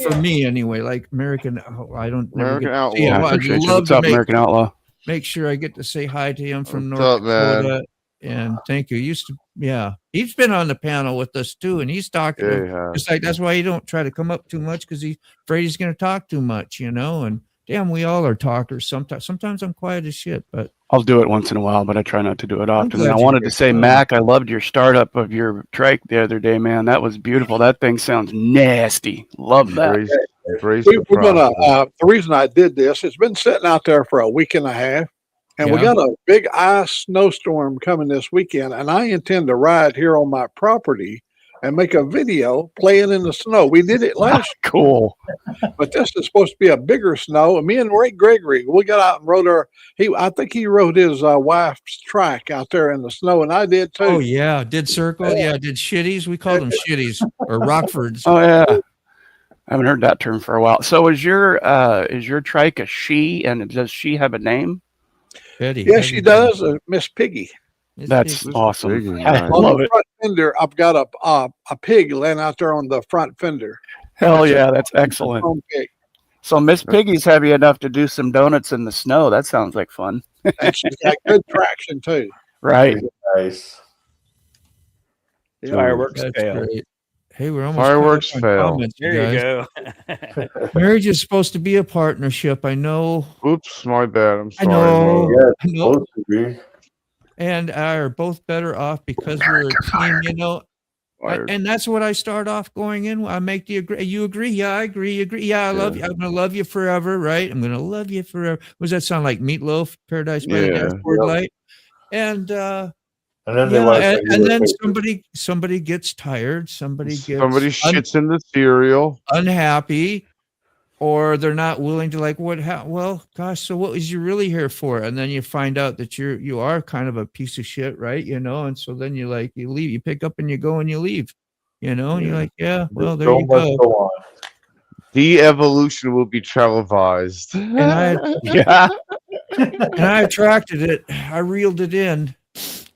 For me, anyway, like American Outlaw. Outlaw. Yeah, I appreciate you. What's up, American Outlaw? Make sure I get to say hi to him from What's North up, Dakota. man? And thank you. He's been on the panel with us too, and he's talking. It's like that's why you don't try to come up too much because he's afraid he's going to talk too much, And damn, we all are talkers. Sometimes I'm quiet as shit, but I'll do it once in a while, but I try not to do it often. And I wanted to say, Mac, I loved your startup of your trike the other day, man. That was beautiful. That thing sounds nasty. Love that. We're gonna. The reason I did this, it's been sitting out there for a week and a half, and we got a big ice snowstorm coming this weekend, and I intend to ride here on my property and make a video playing in the snow. We did it last year. Cool. But this is supposed to be a bigger snow. And me and Ray Gregory, we got out and rode I think he rode his wife's trike out there in the snow, and I did too. Oh yeah, did circle, did shitties. We call them shitties or Rockfords. Oh yeah. I haven't heard that term for a while. So is your trike a she, and does she have a name? Betty. Yes, she does. Miss Piggy. That's awesome. I On love the it. front fender, I've got a pig laying out there on the front fender. Hell yeah, that's excellent. So Miss Piggy's heavy enough to do some donuts in the snow. That sounds like fun. And she's got good traction too. Right. Nice. Fireworks fail. Great. Hey, we're almost Fireworks fail. Comments, There you guys. go. Marriage is supposed to be a partnership. I know. Oops, my bad. I'm I sorry. know. Yeah, I know. supposed to be. And I are both better off because we're a team, and that's what I start off going in. I make the agree. You agree? Yeah, I agree. You agree? Yeah, I love you. I'm gonna love you forever, right? I'm gonna love you forever. What does that sound like? Meatloaf, Paradise by the Dashboard Light, and then somebody gets tired. Somebody shits in the cereal, unhappy, or they're not willing to well, gosh, so what was you really here for? And then you find out that you are kind of a piece of shit, right? And so then you leave, you pick up and you go and you leave, and you're like, well, there you go. The evolution will be televised. And I attracted it. I reeled it in.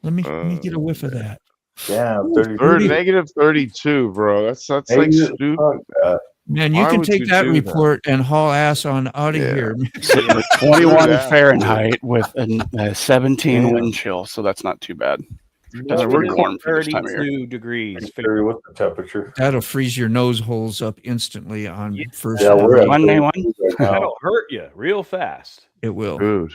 Let me get a whiff of that. Yeah, negative 32, bro. That's like stupid. Man, you can take that report and haul ass on out of here. 21 Fahrenheit with a 17 wind chill, so that's not too bad. That's pretty warm for this time of year. 32 degrees. What's the temperature? That'll freeze your nose holes up instantly on first. Yeah, that'll hurt you real fast. It will.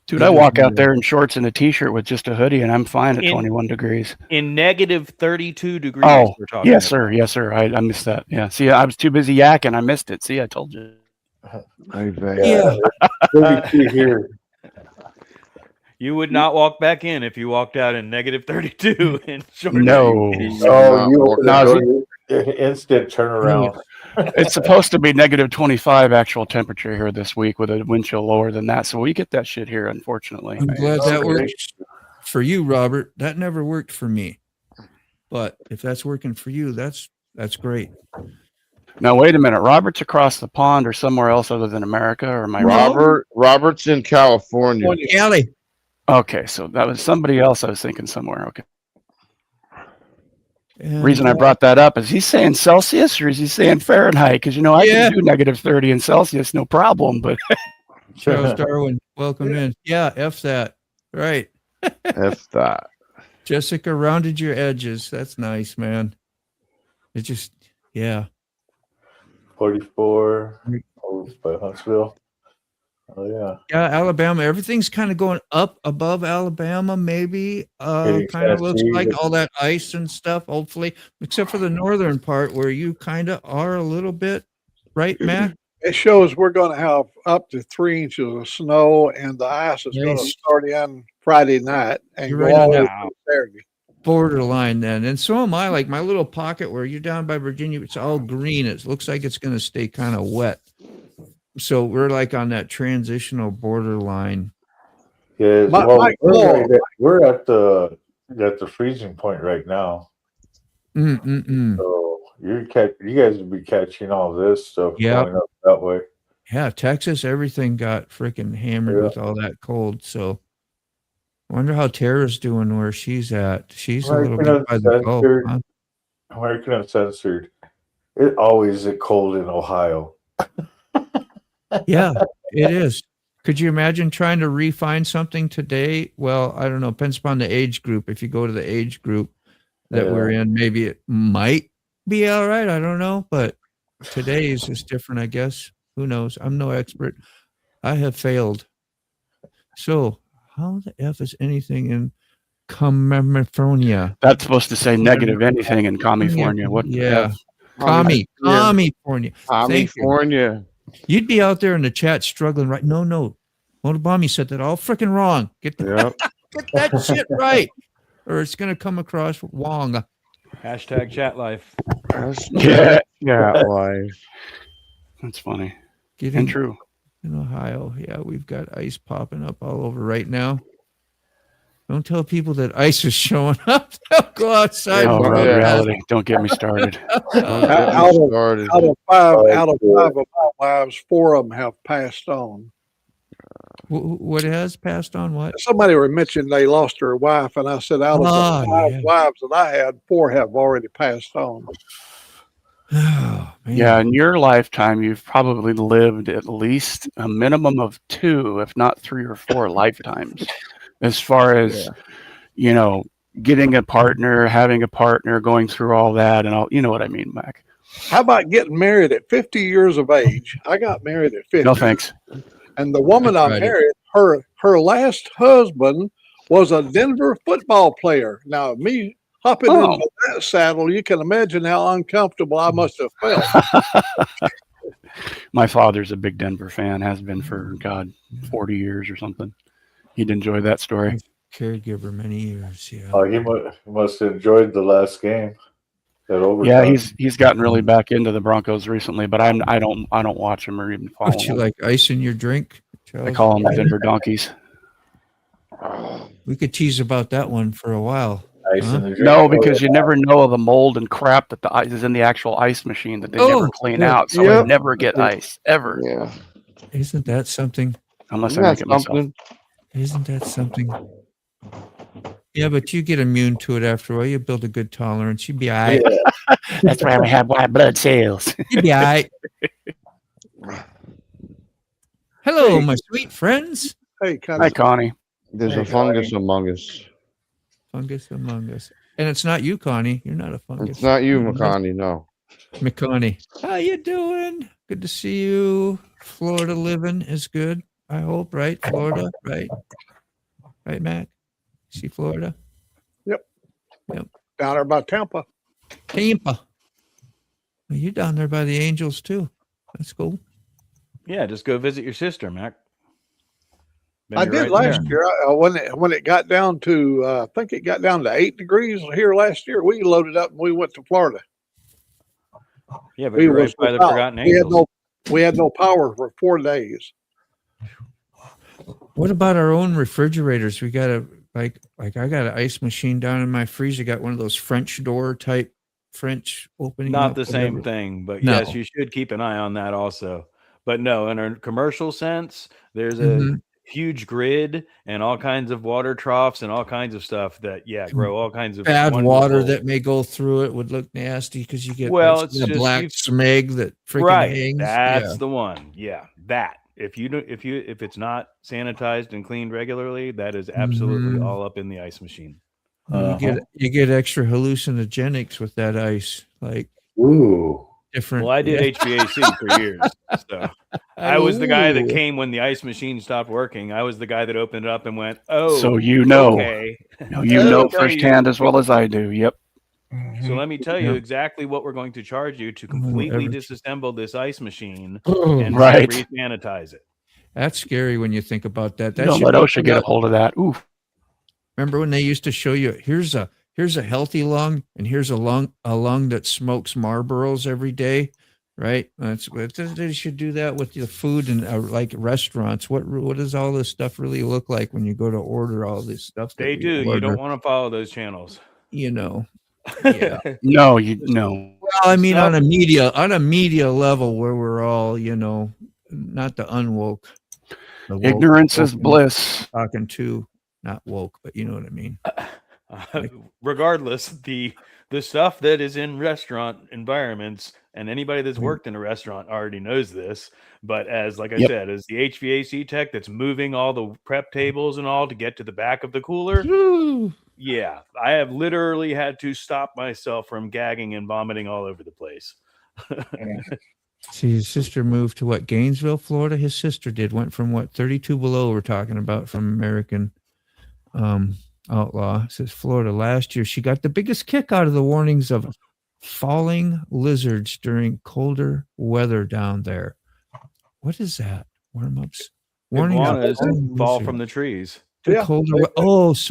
Dude, I walk out there in shorts and a t-shirt with just a hoodie, and I'm fine at 21 degrees. In negative 32 degrees, we're talking. Yes, sir. Yes, sir. I missed that. Yeah. See, I was too busy yakking. I missed it. See, I told you. Yeah. 32 here. You would not walk back in if you walked out in negative 32 in shorts. No. Instant turnaround. It's supposed to be negative 25 actual temperature here this week with a wind chill lower than that. So we get that shit here, unfortunately. I'm glad that works for you, Robert. That never worked for me. But if that's working for you, that's great. Now, wait a minute. Robert's across the pond or somewhere else other than America? Or am I wrong? Robert's in California. Cali. Okay, so that was somebody else I was thinking somewhere. Okay. And reason I brought that up is he's saying Celsius or is he saying Fahrenheit? Because I can do negative 30 in Celsius, no problem. But Charles Darwin, welcome in. Yeah, F that. Right. F that. Jessica rounded your edges. That's nice, man. It just 44 by Huntsville. Oh yeah. Yeah, Alabama. Everything's kind of going up above Alabama, maybe. Kind of looks like all that ice and stuff, hopefully, except for the northern part where you kind of are a little bit, right, Matt? It shows we're going to have up to 3 inches of snow, and the ice is going to start in Friday night and go all the way to Saturday. Borderline then, and so am I. Like my little pocket where you're down by Virginia, it's all green. It looks like it's going to stay kind of wet. So we're like on that transitional borderline. Yeah, we're at the freezing point right now. So you guys will be catching all this stuff going up that way. Yeah, Texas, everything got freaking hammered with all that cold. So I wonder how Tara's doing where she's at. She's a little bit by the Gulf. Huh? American Uncensored. It always is cold in Ohio. Yeah, it is. Could you imagine trying to refine something today? Well, I don't know. Depends upon the age group. If you go to the age group that we're in, maybe it might be all right. I don't know. But today is just different, I guess. Who knows? I'm no expert. I have failed. So how the F is anything in California? That's supposed to say negative anything in California. What the F? California. California. You'd be out there in the chat struggling, right? No. MotoBaum, you said that all freaking wrong. Get that shit right, or it's gonna come across wrong. Hashtag chat life. Yeah, life. That's funny and true. In Ohio, yeah, we've got ice popping up all over right now. Don't tell people that ice is showing up. They'll go outside. Oh, reality. Don't get me started. Out of five of my wives, 4 of them have passed on. What has passed on? What? Somebody mentioned they lost their wife, and I said, out of the 5 wives that I had, 4 have already passed on. Oh, man. Yeah, in your lifetime, you've probably lived at least a minimum of 2, if not 3 or 4 lifetimes. As far as, getting a partner, having a partner, going through all that, and all, you know what I mean, Mac. How about getting married at 50 years of age? I got married at 50. No, thanks. And the woman I married, her last husband was a Denver football player. Now, me hopping into that saddle, you can imagine how uncomfortable I must have felt. My father's a big Denver fan, has been for, 40 years or something. He'd enjoy that story. Caregiver many years, yeah. Oh, he must have enjoyed the last game. Yeah, he's gotten really back into the Broncos recently, but I don't watch him or even follow. Don't you like ice in your drink, Charles? I call them the Denver Donkeys. We could tease about that one for a while. No, because you never know the mold and crap that the ice is in the actual ice machine that they never clean out, so I never get ice ever. Yeah, isn't that something? Unless I make it myself. Isn't that something? Yeah, but you get immune to it after a while. You build a good tolerance. You'd be all right. Yeah. That's why we have white blood cells. You'd be all right. Hello, my sweet friends. Hey, Connie. Hi, Connie. There's a fungus among us. Fungus among us. And it's not you, Connie. You're not a fungus. It's not you, McConnie, no. McConnie. How you doing? Good to see you. Florida living is good, I hope, right? Florida, right? Right, Mac? See Florida? Yep. Down there by Tampa. Well, you're down there by the Angels, too. That's cool. Yeah, just go visit your sister, Mac. I did last year. When it got down to, I think it got down to 8 degrees here last year, we loaded up and we went to Florida. Yeah, but you're right by the Forgotten Angels. We had no power for 4 days. What about our own refrigerators? We got I got an ice machine down in my freezer. Got one of those French door type French opening. Not the same thing, but yes, you should keep an eye on that also. But no, in a commercial sense, there's a huge grid and all kinds of water troughs and all kinds of stuff that grow all kinds of bad water that may go through it would look nasty because you get it's a black smeg that freaking hangs. That's the one. Yeah, that. If it's not sanitized and cleaned regularly, that is absolutely all up in the ice machine. You get extra hallucinogenics with that ice, like different. Well, I did HVAC for years, so I was the guy that came when the ice machine stopped working. I was the guy that opened it up and went, "Oh, so okay." You know firsthand as well as I do. Yep. So let me tell you exactly what we're going to charge you to completely disassemble this ice machine and re-sanitize it. That's scary when you think about that. Don't let OSHA get a hold of that. Ooh. Remember when they used to show you here's a healthy lung and here's a lung that smokes Marlboros every day, right? They should do that with the food and like restaurants. What does all this stuff really look like when you go to order all this stuff? They do. You don't want to follow those channels. Yeah. No. Well, I mean, on a media level where we're all, not the unwoke. Ignorance is bliss. Talking to, not woke, but you know what I mean. Regardless, the the stuff that is in restaurant environments, and anybody that's worked in a restaurant already knows this. But as like I said, as the HVAC tech that's moving all the prep tables and all to get to the back of the cooler, yeah, I have literally had to stop myself from gagging and vomiting all over the place. See, his sister moved to what, Gainesville, Florida? His sister did. Went from what, 32 below we're talking about from American Outlaw. It says Florida last year. She got the biggest kick out of the warnings of falling lizards during colder weather down there. What is that? Worm-ups? Iguanas fall from the trees. Yeah. So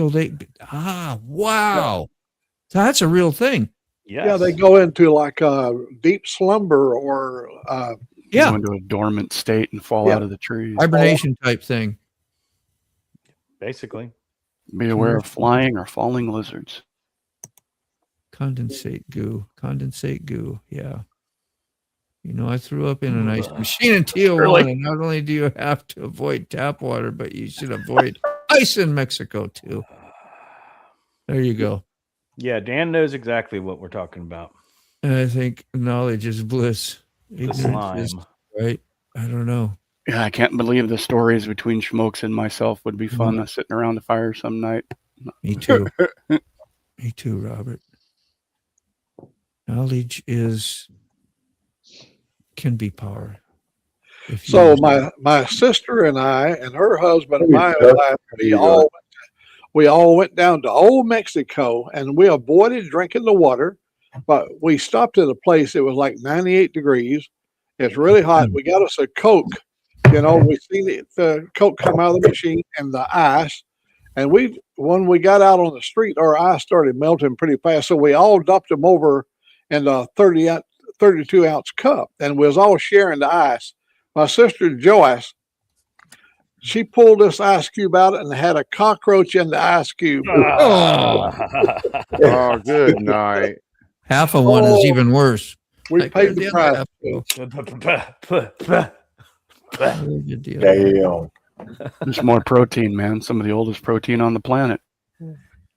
they, wow. So that's a real thing. Yes. Yeah, they go into like a deep slumber or go into a dormant state and fall out of the trees. Hibernation type thing. Basically. Be aware of flying or falling lizards. Condensate goo. Yeah. You know, I threw up in an ice machine in Tijuana. And not only do you have to avoid tap water, but you should avoid ice in Mexico too. There you go. Yeah, Dan knows exactly what we're talking about. And I think knowledge is bliss. The slime. Right? I don't know. Yeah, I can't believe the stories between Schmokes and myself would be fun sitting around the fire some night. Me too. Me too, Robert. Knowledge can be power. So my sister and I and her husband and my wife, we all went down to Old Mexico, and we avoided drinking the water, but we stopped at a place. It was like 98 degrees. It's really hot. We got us a Coke. You know, we seen the Coke come out of the machine and the ice. And when we got out on the street, our ice started melting pretty fast. So we all dumped them over in a 32 ounce cup, and we was all sharing the ice. My sister Joyce, she pulled this ice cube out and had a cockroach in the ice cube. Oh, good night. Half of one is even worse. We paid the price. Damn. There's more protein, man. Some of the oldest protein on the planet.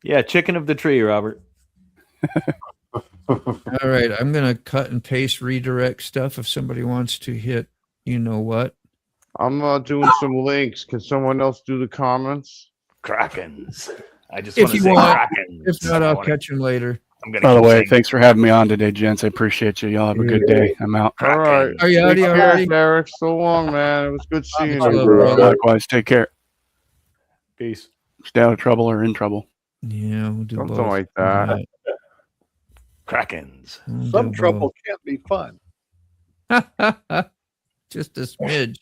Yeah, chicken of the tree, Robert. All right, I'm going to cut and paste redirect stuff if somebody wants to hit, you know what. I'm doing some links. Can someone else do the comments? Krakens. I just If want to you say want. Krakens. If not, I'll catch them later. By the way, thanks for having me on today, gents. I appreciate you. Y'all have a good day. I'm out. All right. Are you out Take of care, already? Derek. So long, man. It was good seeing you. Likewise. Take care. Peace. Stay out of trouble or in trouble. Yeah, we'll do Something both. like that. Krakens. Some trouble can't be fun. Just a smidge.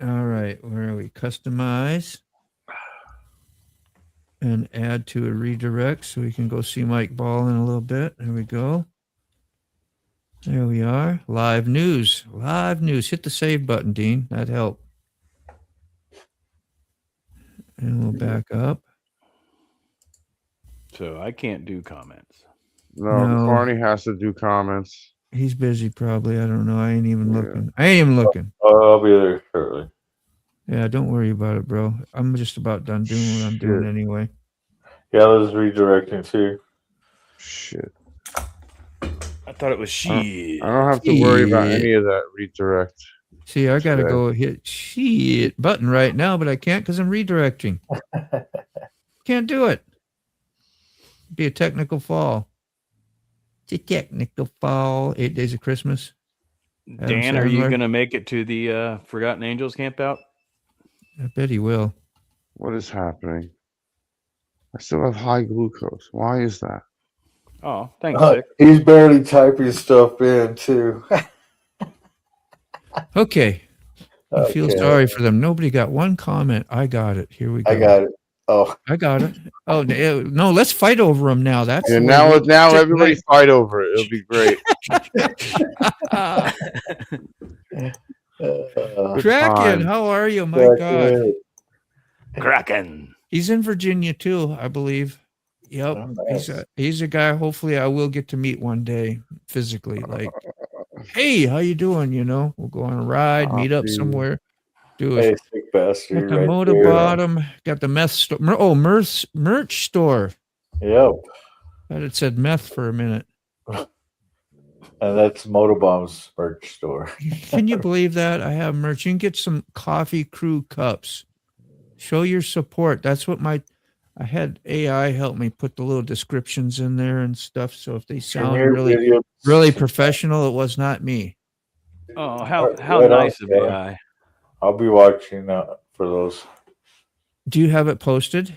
All right, where are we? Customize and add to a redirect so we can go see Mike Ball in a little bit. There we go. There we are. Live news. Live news. Hit the save button, Dean. That'd help. And we'll back up. So I can't do comments. No, No. Carney has to do comments. He's busy probably. I don't know. I ain't even looking. I ain't even looking. I'll be there shortly. Yeah, don't worry about it, bro. I'm just about done doing what I'm doing anyway. Yeah, I was redirecting too. Shit. I thought it was shit. I don't have to worry about any of that redirect. See, I got to go hit shit button right now, but I can't because I'm redirecting. Can't do it. Be a technical fall. It's a technical fall. 8 Days of Christmas. Dan, are you going to make it to the Forgotten Angels camp out? I bet he will. What is happening? I still have high glucose. Why is that? Oh, thanks, Vic. He's barely typing stuff in too. Okay. I feel Okay. sorry for them. Nobody got one comment. I got it. Here we go. I got it. Oh, I got it. Oh no! Let's fight over them now. That's Yeah, the way now we- everybody fight over it. It'll be great. Good Kraken, time. how are you? My God, Kraken. he's in Virginia too, I believe. Yep, Oh, nice. he's a guy. Hopefully, I will get to meet one day physically. Like, hey, how you doing? You know, we'll go on a ride, meet up Copy. somewhere. do Hey, is sick bastard. got the Right Motor there. Bottom, got the meth store. Oh, merch store. Yep. Thought it said meth for a minute. And that's MotoBaum's merch store. Can you believe that? I have merch. You can get some Coffee Crew cups. Show your support. That's what I had AI help me put the little descriptions in there and stuff. So if they sound really professional, it was not me. Oh, how Right nice on, of AI. I'll be watching for those. Do you have it posted?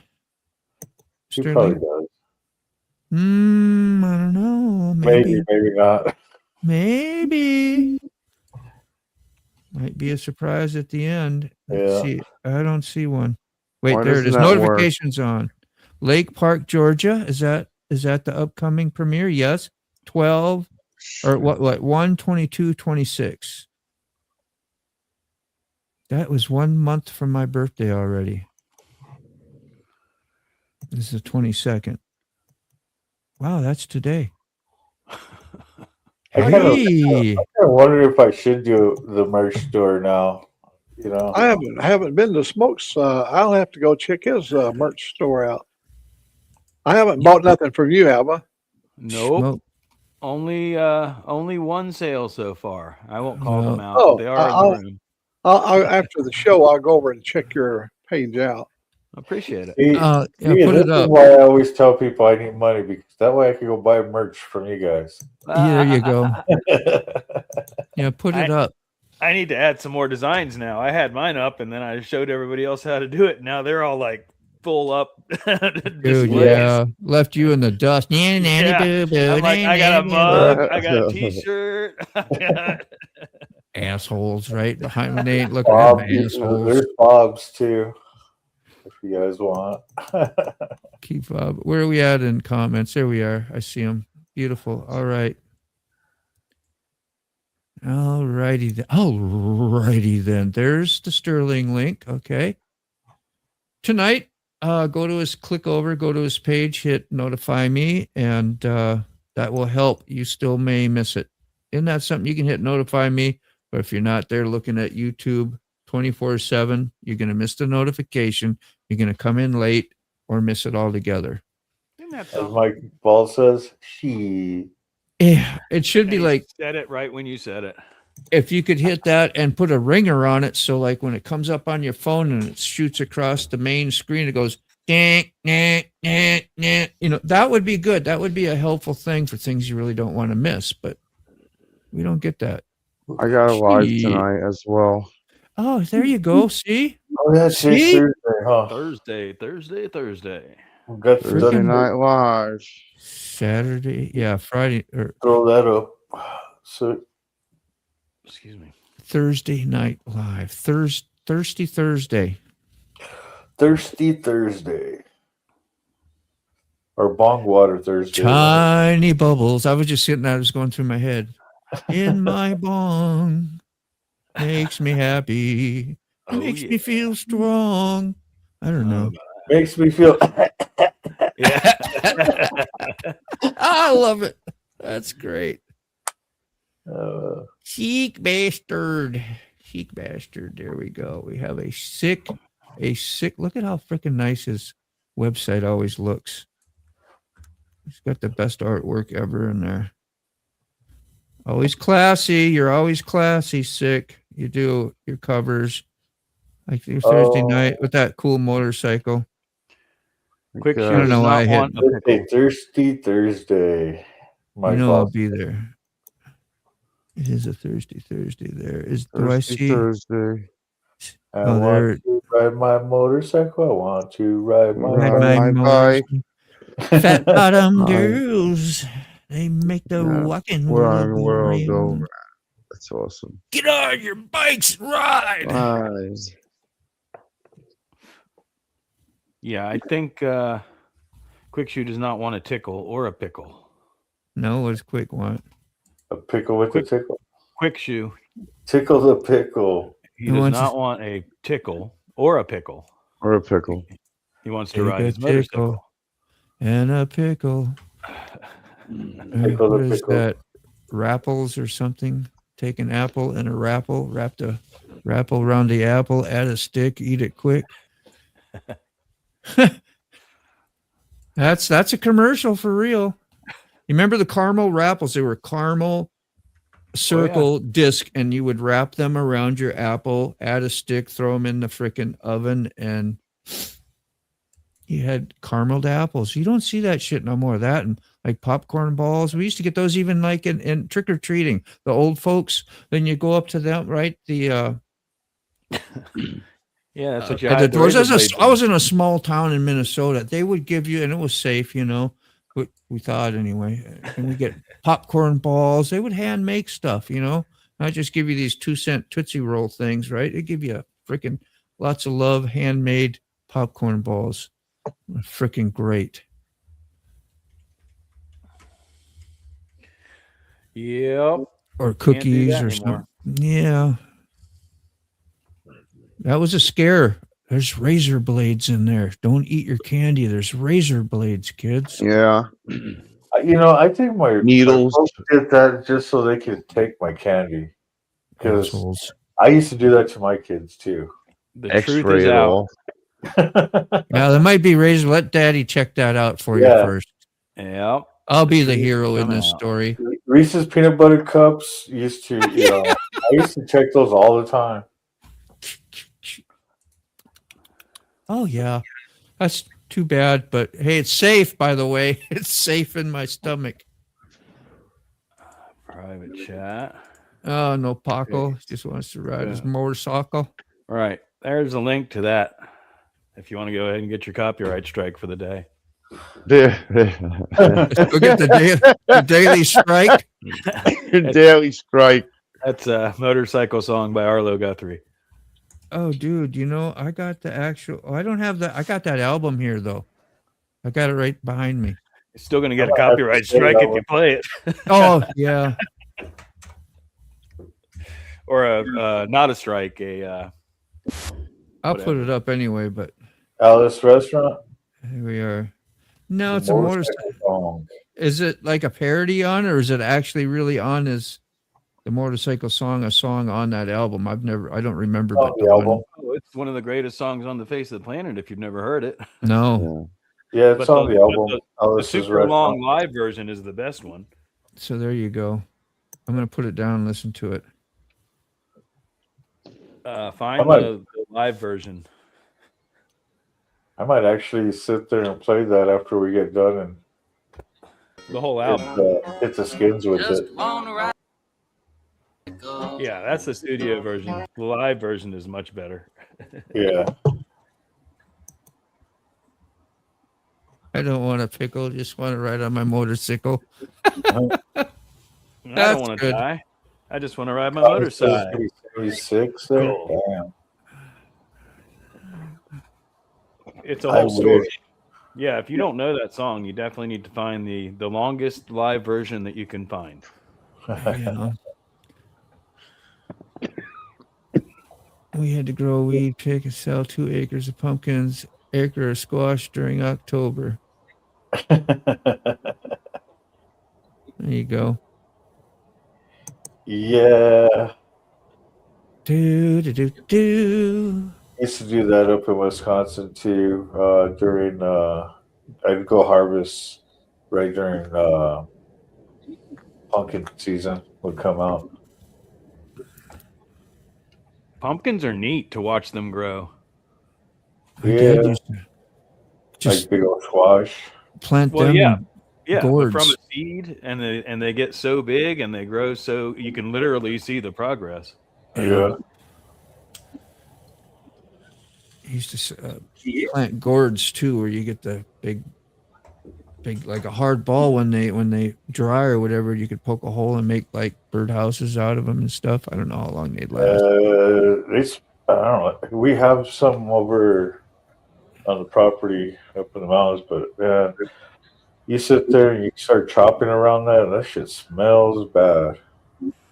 She probably does. I don't know. Maybe not. Maybe. Might be a surprise at the end. Let's see. I don't see one. Wait, Why there it is. doesn't that Notifications on. Lake Park, Georgia. Is that the upcoming premiere? Yes. 12 or what 1/22/26. That was 1 month from my birthday already. This is the 22nd. Wow, that's today. I kind of wonder if I should do the merch store now. You know, I haven't been to Smokes. I'll have to go check his merch store out. I haven't bought nothing from you, have I? Nope. Only one sale so far. I won't call them out. But they are in the room. After the show, I'll go over and check your page out. Appreciate it. Put it up. Why I always tell people I need money, because that way I can go buy merch from you guys. There you go. Yeah, put it up. I need to add some more designs now. I had mine up, and then I showed everybody else how to do it. Now they're all like full up. Dude, yeah, left you in the dust. I'm like, I got a mug, I got a T-shirt. Assholes right behind me. They ain't looking at my assholes. There's Bob's too, if you guys want. Keep Bob. Where are we at in comments? There we are. I see them. Beautiful. All right. Alrighty then. There's the Sterling link. Okay. Tonight, go to his page, hit notify me, and that will help. You still may miss it. Isn't that something? You can hit notify me, but if you're not there looking at YouTube 24/7, you're going to miss the notification. You're going to come in late or miss it altogether. As Mike Ball says, Yeah, it should be like said it right when you said it. If you could hit that and put a ringer on it, so like when it comes up on your phone and it shoots across the main screen, it goes, nah, nah, nah, nah. That would be good. That would be a helpful thing for things you really don't want to miss, but we don't get that. I got a live tonight as well. Oh, there you go. See? Oh, that's Thursday, huh? Thursday. Thursday Night Live. Saturday, yeah, Friday. Throw that up. So, excuse me. Thursday Night Live. Thirsty Thursday. Thirsty Thursday. Or Bong Water Thursday. Tiny bubbles. I was just sitting there, just going through my head. In my bong. Makes me happy. Makes me feel strong. I don't know. Makes me feel. Yeah. I love it. That's great. Chic bastard. There we go. We have a sick. Look at how freaking nice his website always looks. He's got the best artwork ever in there. Always classy. You're always classy, Sick. You do your covers. Like your Thursday night with that cool motorcycle. Quick, I don't know why I hit. Thirsty Thursday. I'll be there. It is a Thursday there. Do I see Thursday? I want to ride my motorcycle. I want to ride my bike. Fat bottom girls. They make the walking world go round. That's awesome. Get on your bikes and ride. Yeah, I think Quick Shoe does not want a tickle or a pickle. No, what's Quick want? A pickle with a tickle. Quick Shoe. Tickle the pickle. He does not want a tickle or a pickle. Or a pickle. He wants to ride his motorcycle. And a pickle. What is that? Rapples or something? Take an apple and a rapple, wrapped a Wrap around the apple, add a stick, eat it quick. That's a commercial for real. You remember the caramel apples? They were caramel circle disc, and you would wrap them around your apple, add a stick, throw them in the freaking oven, and you had carameled apples. You don't see that shit no more. That and like popcorn balls. We used to get those even like in trick or treating. The old folks. Then you go up to them, right? The yeah, that's what you at the had. doors. I was in a small town in Minnesota. They would give you, and it was safe, you know. We thought anyway. And we get popcorn balls. They would hand make stuff, you know. Not just give you these 2-cent Tootsie Roll things, right? They give you freaking lots of love, handmade popcorn balls. Freaking great. Yep. Or cookies or something. Yeah. That was a scare. There's razor blades in there. Don't eat your candy. There's razor blades, kids. Yeah. You know, I think my needles folks did that just so they could take my candy. Because Assholes. I used to do that to my kids too. The truth is out. Yeah, there might be razor. Let Daddy check that out for you first. Yep. I'll be the hero in this story. Reese's peanut butter cups used to, you know, I used to check those all the time. Oh yeah, that's too bad. But hey, it's safe. By the way, it's safe in my stomach. Private chat. Oh no, Paco just wants to ride his motorcycle. All right, there's a link to that. If you want to go ahead and get your copyright strike for the day. Look at the daily strike. Daily strike. That's a motorcycle song by Arlo Guthrie. Oh, dude, you know, I got the actual. Oh, I don't have that. I got that album here, though. I got it right behind me. You're still going to get a copyright strike if you play it. Oh, yeah. Or a not a strike, I'll put it up anyway, but. Alice Restaurant? Here we are. No, it's a motorcycle song. Is it like a parody on, or is it actually really on as the motorcycle song, a song on that album? I don't remember. But the album. Oh, it's one of the greatest songs on the face of the planet if you've never heard it. No. Yeah, it's on the album. The super long live version is the best one. So there you go. I'm going to put it down and listen to it. Find the live version. I might actually sit there and play that after we get done and the whole album. Hit the skins with it. Yeah, that's the studio version. The live version is much better. Yeah. I don't want a pickle. Just want to ride on my motorcycle. I don't want to die. I just want to ride my motorcycle. 76 there. Cool. Damn. It's a whole story. Yeah, if you don't know that song, you definitely need to find the longest live version that you can find. Yeah. We had to grow weed, pick and sell 2 acres of pumpkins, acre of squash during October. There you go. Yeah. Do. I used to do that up in Wisconsin too. During I'd go harvest right during pumpkin season would come out. Pumpkins are neat to watch them grow. Yeah, just like big old squash. Plant them. Yeah, gourds. From a seed, and they get so big and they grow so you can literally see the progress. Yeah. I used to plant gourds too, where you get the big like a hard ball when they dry or whatever. You could poke a hole and make like birdhouses out of them and stuff. I don't know how long they'd last. I don't know. We have some over on the property up in the mountains, but you sit there and you start chopping around that, and that shit smells bad.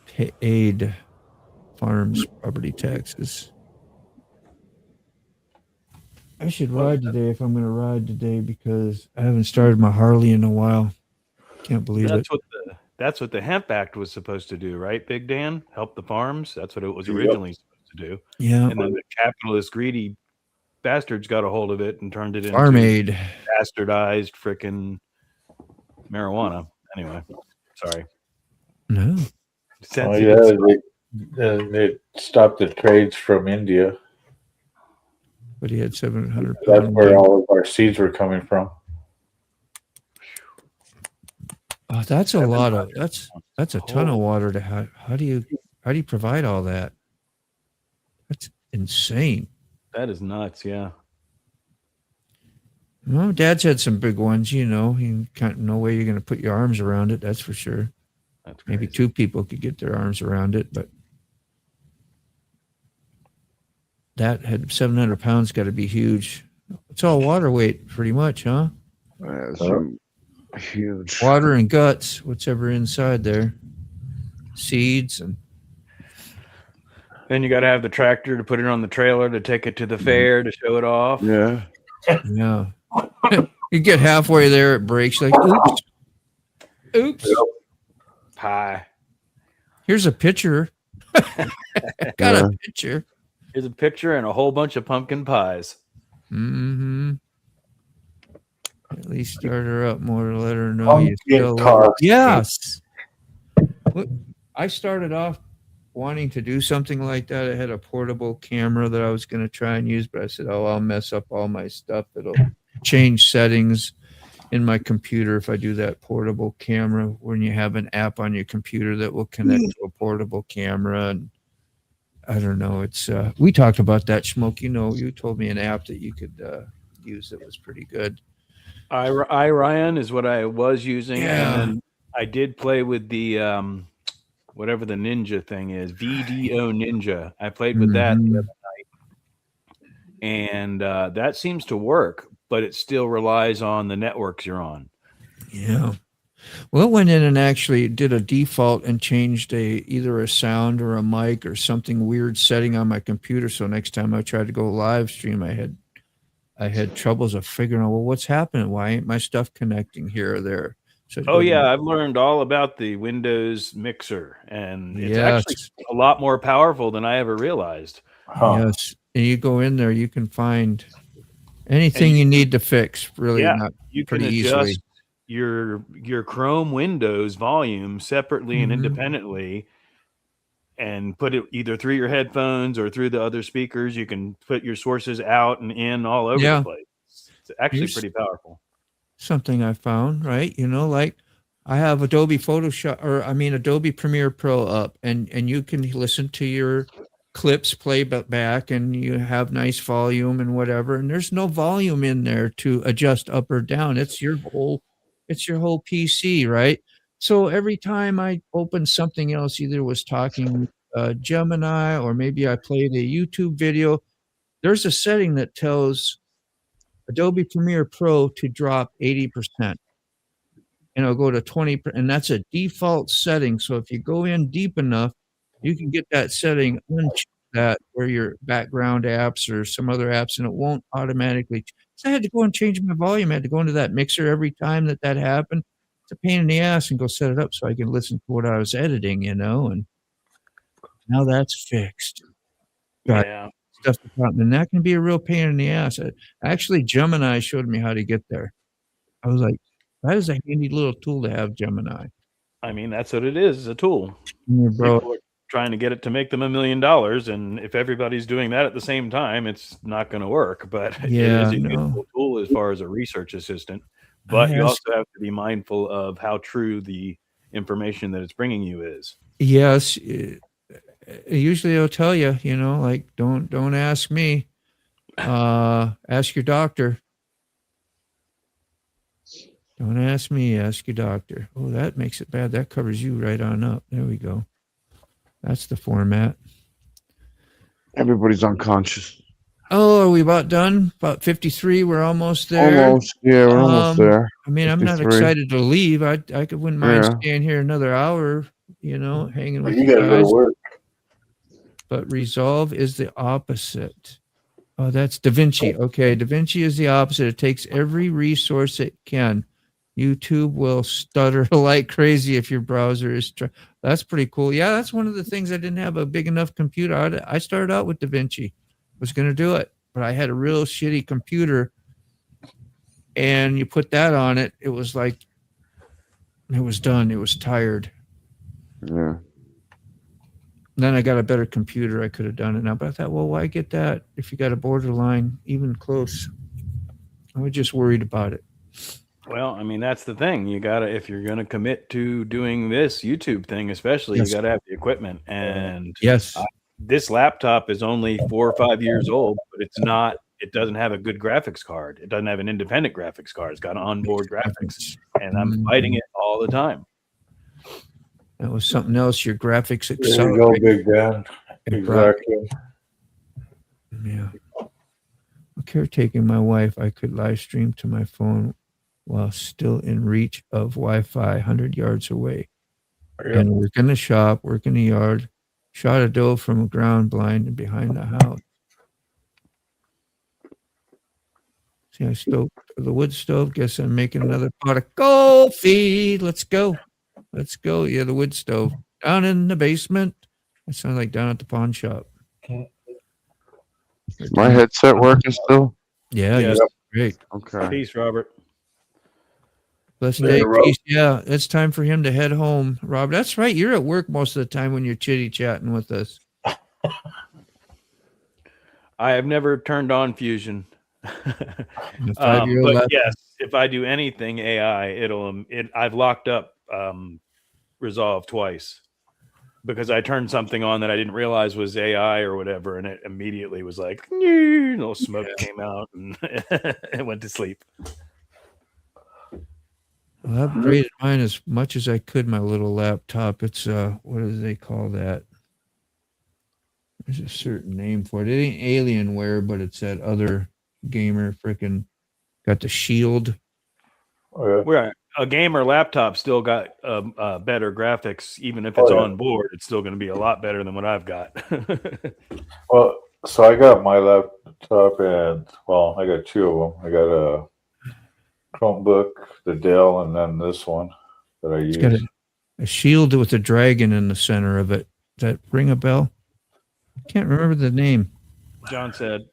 Paid farms property taxes. I should ride today if I'm going to ride today because I haven't started my Harley in a while. Can't believe it. That's what the Hemp Act was supposed to do, right, Big Dan? Help the farms. That's what it was originally supposed to do. Yeah. And then the capitalist, greedy bastards got a hold of it and turned it into Farm-aid. bastardized frickin' marijuana. Anyway, sorry. No. Oh, yeah, they stopped the trades from India. But he had 700 pounds. That's where all of our seeds were coming from. Oh, that's a lot of that's a ton of water to have. How do you provide all that? That's insane. That is nuts, yeah. Well, Dad's had some big ones, you know. No way you're going to put your arms around it, that's for sure. That's maybe two people could get their arms around it, but that had 700 pounds, got to be huge. It's all water weight, pretty much, huh? Huge water and guts, whatever inside there, seeds, and then you got to have the tractor to put it on the trailer to take it to the fair to show it off. Yeah. You get halfway there, it breaks. Like, oops. Pie. Here's a picture. Got a picture. Here's a picture and a whole bunch of pumpkin pies. Mm-hmm. At least start her up more to let her know you still Yes. I started off wanting to do something like that. I had a portable camera that I was going to try and use, but I said, I'll mess up all my stuff. It'll change settings in my computer if I do that portable camera, when you have an app on your computer that will connect to a portable camera. And I don't know. It's we talked about that, Schmoke. You know, you told me an app that you could use that was pretty good. Ryan is what I was using. Yeah. And then I did play with the whatever the ninja thing is, VDO Ninja. I played with that the other night. And that seems to work, but it still relies on the networks you're on. Yeah. Well, it went in and actually did a default and changed either a sound or a mic or something weird setting on my computer. So next time I tried to go live stream, I had troubles of figuring out, well, what's happening? Why ain't my stuff connecting here or there? So I've learned all about the Windows mixer, and it's actually a lot more powerful than I ever realized. Yes. And you go in there, you can find anything you need to fix, really. Not you pretty can easily. adjust your Chrome Windows volume separately and independently, and put it either through your headphones or through the other speakers. You can put your sources out and in all over the place. It's actually pretty powerful. Something I found, right? You know, like I have Adobe Premiere Pro up, and you can listen to your clips play back, and you have nice volume and whatever, and there's no volume in there to adjust up or down. It's your whole PC, right? So every time I open something else, either was talking Gemini, or maybe I played a YouTube video, there's a setting that tells Adobe Premiere Pro to drop 80%. And it'll go to 20%, and that's a default setting. So if you go in deep enough, you can get that setting, uncheck that where your background apps or some other apps, and it won't automatically. So I had to go and change my volume. I had to go into that mixer every time that happened. It's a pain in the ass, and go set it up so I can listen to what I was editing, you know, and now that's fixed. Yeah. Stuff and that can be a real pain in the ass. Actually, Gemini showed me how to get there. I was like, that is a handy little tool to have, Gemini. I mean, that's what it is, a tool. Yeah, bro. People are trying to get it to make them $1 million, and if everybody's doing that at the same time, it's not going to work. But it is a useful tool as far as a research assistant. But you also have to be mindful of how true the information that it's bringing you is. Yes. Usually it'll tell you, you know, like, don't ask me. Ask your doctor. Don't ask me, ask your doctor. Oh, that makes it bad. That covers you right on up. There we go. That's the format. Everybody's unconscious. Oh, are we about done? About 53. We're almost there. Almost. Yeah, we're almost there. I mean, 53. I'm not excited to leave. I wouldn't mind staying here another hour, you know, hanging with you guys. Gotta go to work. But resolve is the opposite. Oh, that's Da Vinci. Okay, Da Vinci is the opposite. It takes every resource it can. YouTube will stutter like crazy if your browser is. That's pretty cool. Yeah, that's one of the things. I didn't have a big enough computer. I started out with DaVinci. Was going to do it, but I had a real shitty computer. And you put that on it, it was like, it was done. It was tired. Yeah. Then I got a better computer. I could have done it now. But I thought, well, why get that if you got a borderline even close? I was just worried about it. Well, I mean, that's the thing. You got to, if you're going to commit to doing this YouTube thing, especially, Yes. you got to have the equipment. And yes, this laptop is only 4 or 5 years old, but it's not, it doesn't have a good graphics card. It doesn't have an independent graphics card. It's got onboard graphics. And I'm fighting it all the time. That was something else. Your graphics There you go, accelerate. Big Dan. Exactly. Yeah. Caretaking my wife, I could live stream to my phone while still in reach of Wi-Fi 100 yards away. Yep. And work in the shop, work in the yard, shot a doe from a ground blind and behind the house. See, I stoked the wood stove. Guess I'm making another pot of coffee. Let's go. Let's go. Yeah, the wood stove. Down in the basement. That sounds like down at the pawn shop. Is my headset working still? Yeah, Yes. great. Okay. Peace, Robert. Let's Yeah, take Rob. peace. Yeah, it's time for him to head home. Rob, that's right. You're at work most of the time when you're chitty-chatting with us. I have never turned on Fusion. The 5-year-old But left- yes, if I do anything AI, I've locked up Resolve twice because I turned something on that I didn't realize was AI or whatever, and it immediately was like, little smoke came out, and it went to sleep. I upgraded mine as much as I could, my little laptop. It's, what do they call that? There's a certain name for it. It ain't Alienware, but it's that other gamer freaking got the shield. Where a gamer laptop still got better graphics, even if it's on board, it's still going to be a lot better than what I've got. Well, so I got my laptop and, well, I got two of them. I got a Chromebook, the Dell, and then this one that I use. It's got a shield with a dragon in the center of it. Does that ring a bell? I can't remember the name. John said,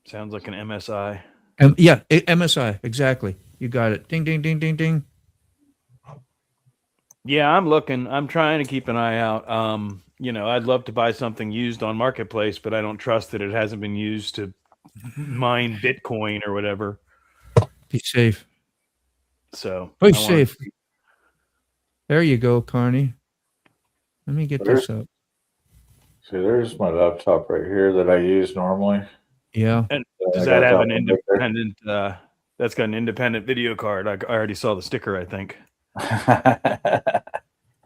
sounds like an MSI. Yeah, MSI, exactly. You got it. Ding, ding, ding, ding, ding. Yeah, I'm looking. I'm trying to keep an eye out. I'd love to buy something used on Marketplace, but I don't trust that it hasn't been used to mine Bitcoin or whatever. Be safe. So Be safe. There you go, Carney. Let me get this up. See, there's my laptop right here that I use normally. Yeah. And does that have an independent? That's got an independent video card. I already saw the sticker, I think.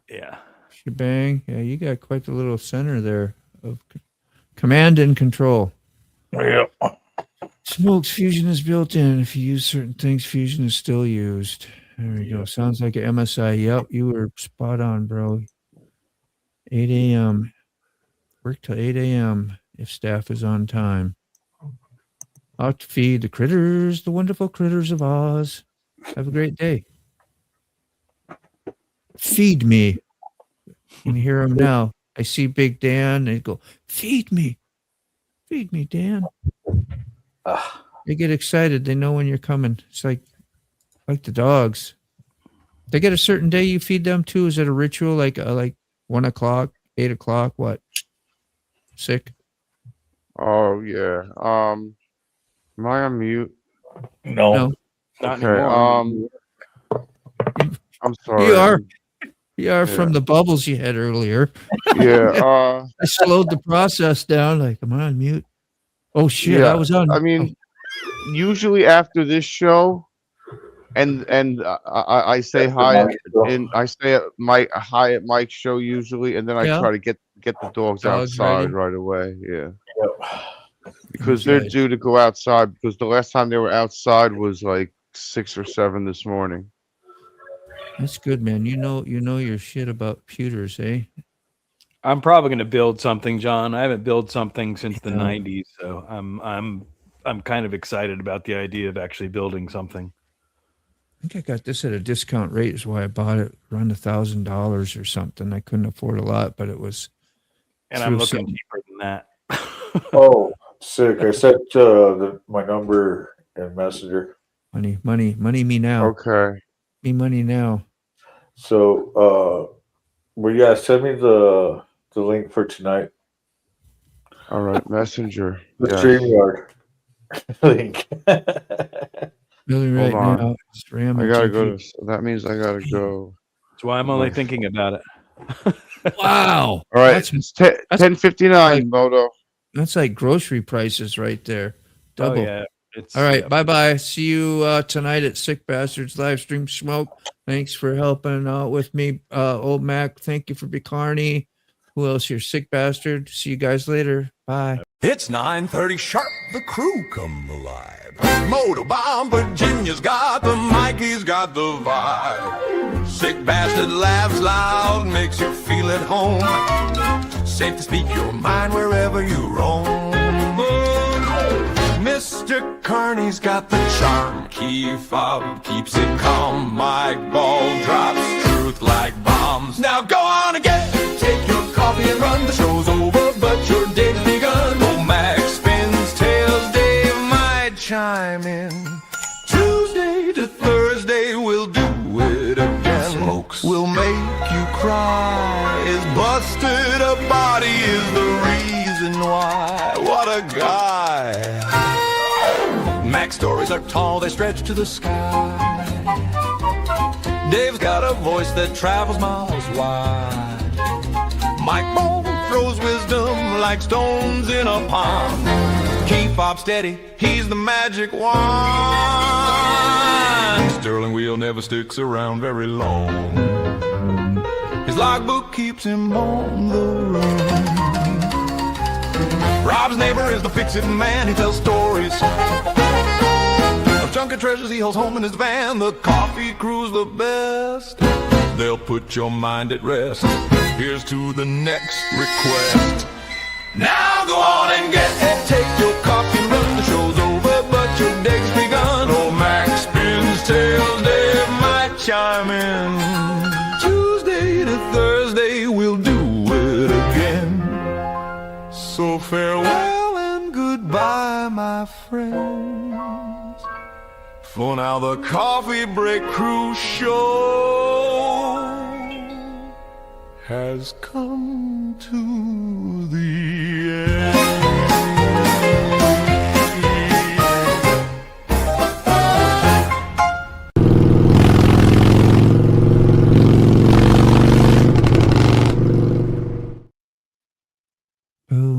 Yeah. Shebang. Yeah, you got quite the little center there of command and control. Yep. Smokes Fusion is built in. If you use certain things, Fusion is still used. There we go. Sounds like an MSI. Yep, you were spot on, bro. 8 a.m. Work till 8 a.m. if staff is on time. Out to feed the critters, the wonderful critters of Oz. Have a great day. Feed me. You can hear him now. I see Big Dan. They go, feed me. Feed me, Dan. They get excited. They know when you're coming. It's like the dogs. They get a certain day you feed them too. Is it a ritual like 1 o'clock, 8 o'clock? What? Sick? Oh yeah. Am I on mute? No. Not Okay. anymore. I'm sorry. You are from the bubbles you had earlier. Yeah. I slowed the process down. Like, am I on mute? Oh shit! Yeah, I was on. I mean, usually after this show, and I say hi, and I say hi at Mike's show usually, and then I try to get the dogs outside ready. right away. Yeah, Yep. because they're due to go outside. Because the last time they were outside was like 6 or 7 this morning. That's good, man. You know your shit about pewters, eh? I'm probably going to build something, John. I haven't built something since the '90s, so I'm kind of excited about the idea of actually building something. I think I got this at a discount rate is why I bought it around $1,000 or something. I couldn't afford a lot, but it was. And I'm looking cheaper than that. Oh, sick. I sent my number in Messenger. Money me now. Okay. Me money now. So, well, yeah, send me the link for tonight. All right, Messenger. The Yes. StreamYard link. Really right on. now. It's Ram I gotta TV. go. That means I gotta go. That's why I'm only thinking about it. Wow. All right, it's 10:59, Moto. That's like grocery prices right there. Double. Oh, yeah. All right, bye-bye. See you tonight at Sick Bastards Livestream Smoke. Thanks for helping out with me, Old Mac. Thank you for Bicarney. Who else here? Sick Bastard. See you guys later. Bye. It's 9:30 sharp. The crew come alive. MotoBaum, Virginia's got the mic, he's got the vibe. Sick bastard laughs loud, makes you feel at home. Safe to speak your mind wherever you roam. Mr. Carney's got the charm. Key fob keeps it calm. Mike Ball drops truth like bombs. Now go on again. Take your coffee and run. The show's over, but your day's begun. Old Mac spins tails. Dave might chime in. Tuesday to Thursday, we'll do it again. Smokes will make you cry. His busted up body is the reason why. What a guy. Mac's stories are tall, they stretch to the sky. Dave's got a voice that travels miles wide. Mike Ball throws wisdom like stones in a pond. Keep Bob steady, he's the magic wand. Sterling wheel never sticks around very long. His logbook keeps him on the run. Rob's neighbor is the fix-it man, he tells stories of junk and treasures he holds home in his van. The coffee crew's the best, they'll put your mind at rest. Here's to the next request. Now go on and get it, take your coffee and run. The show's over, but your day's begun. Old Mac spins tails, Dave might chime in. Tuesday to Thursday, we'll do it again. So farewell and goodbye, my friends. For now the Coffee Break Crew show has come to the end.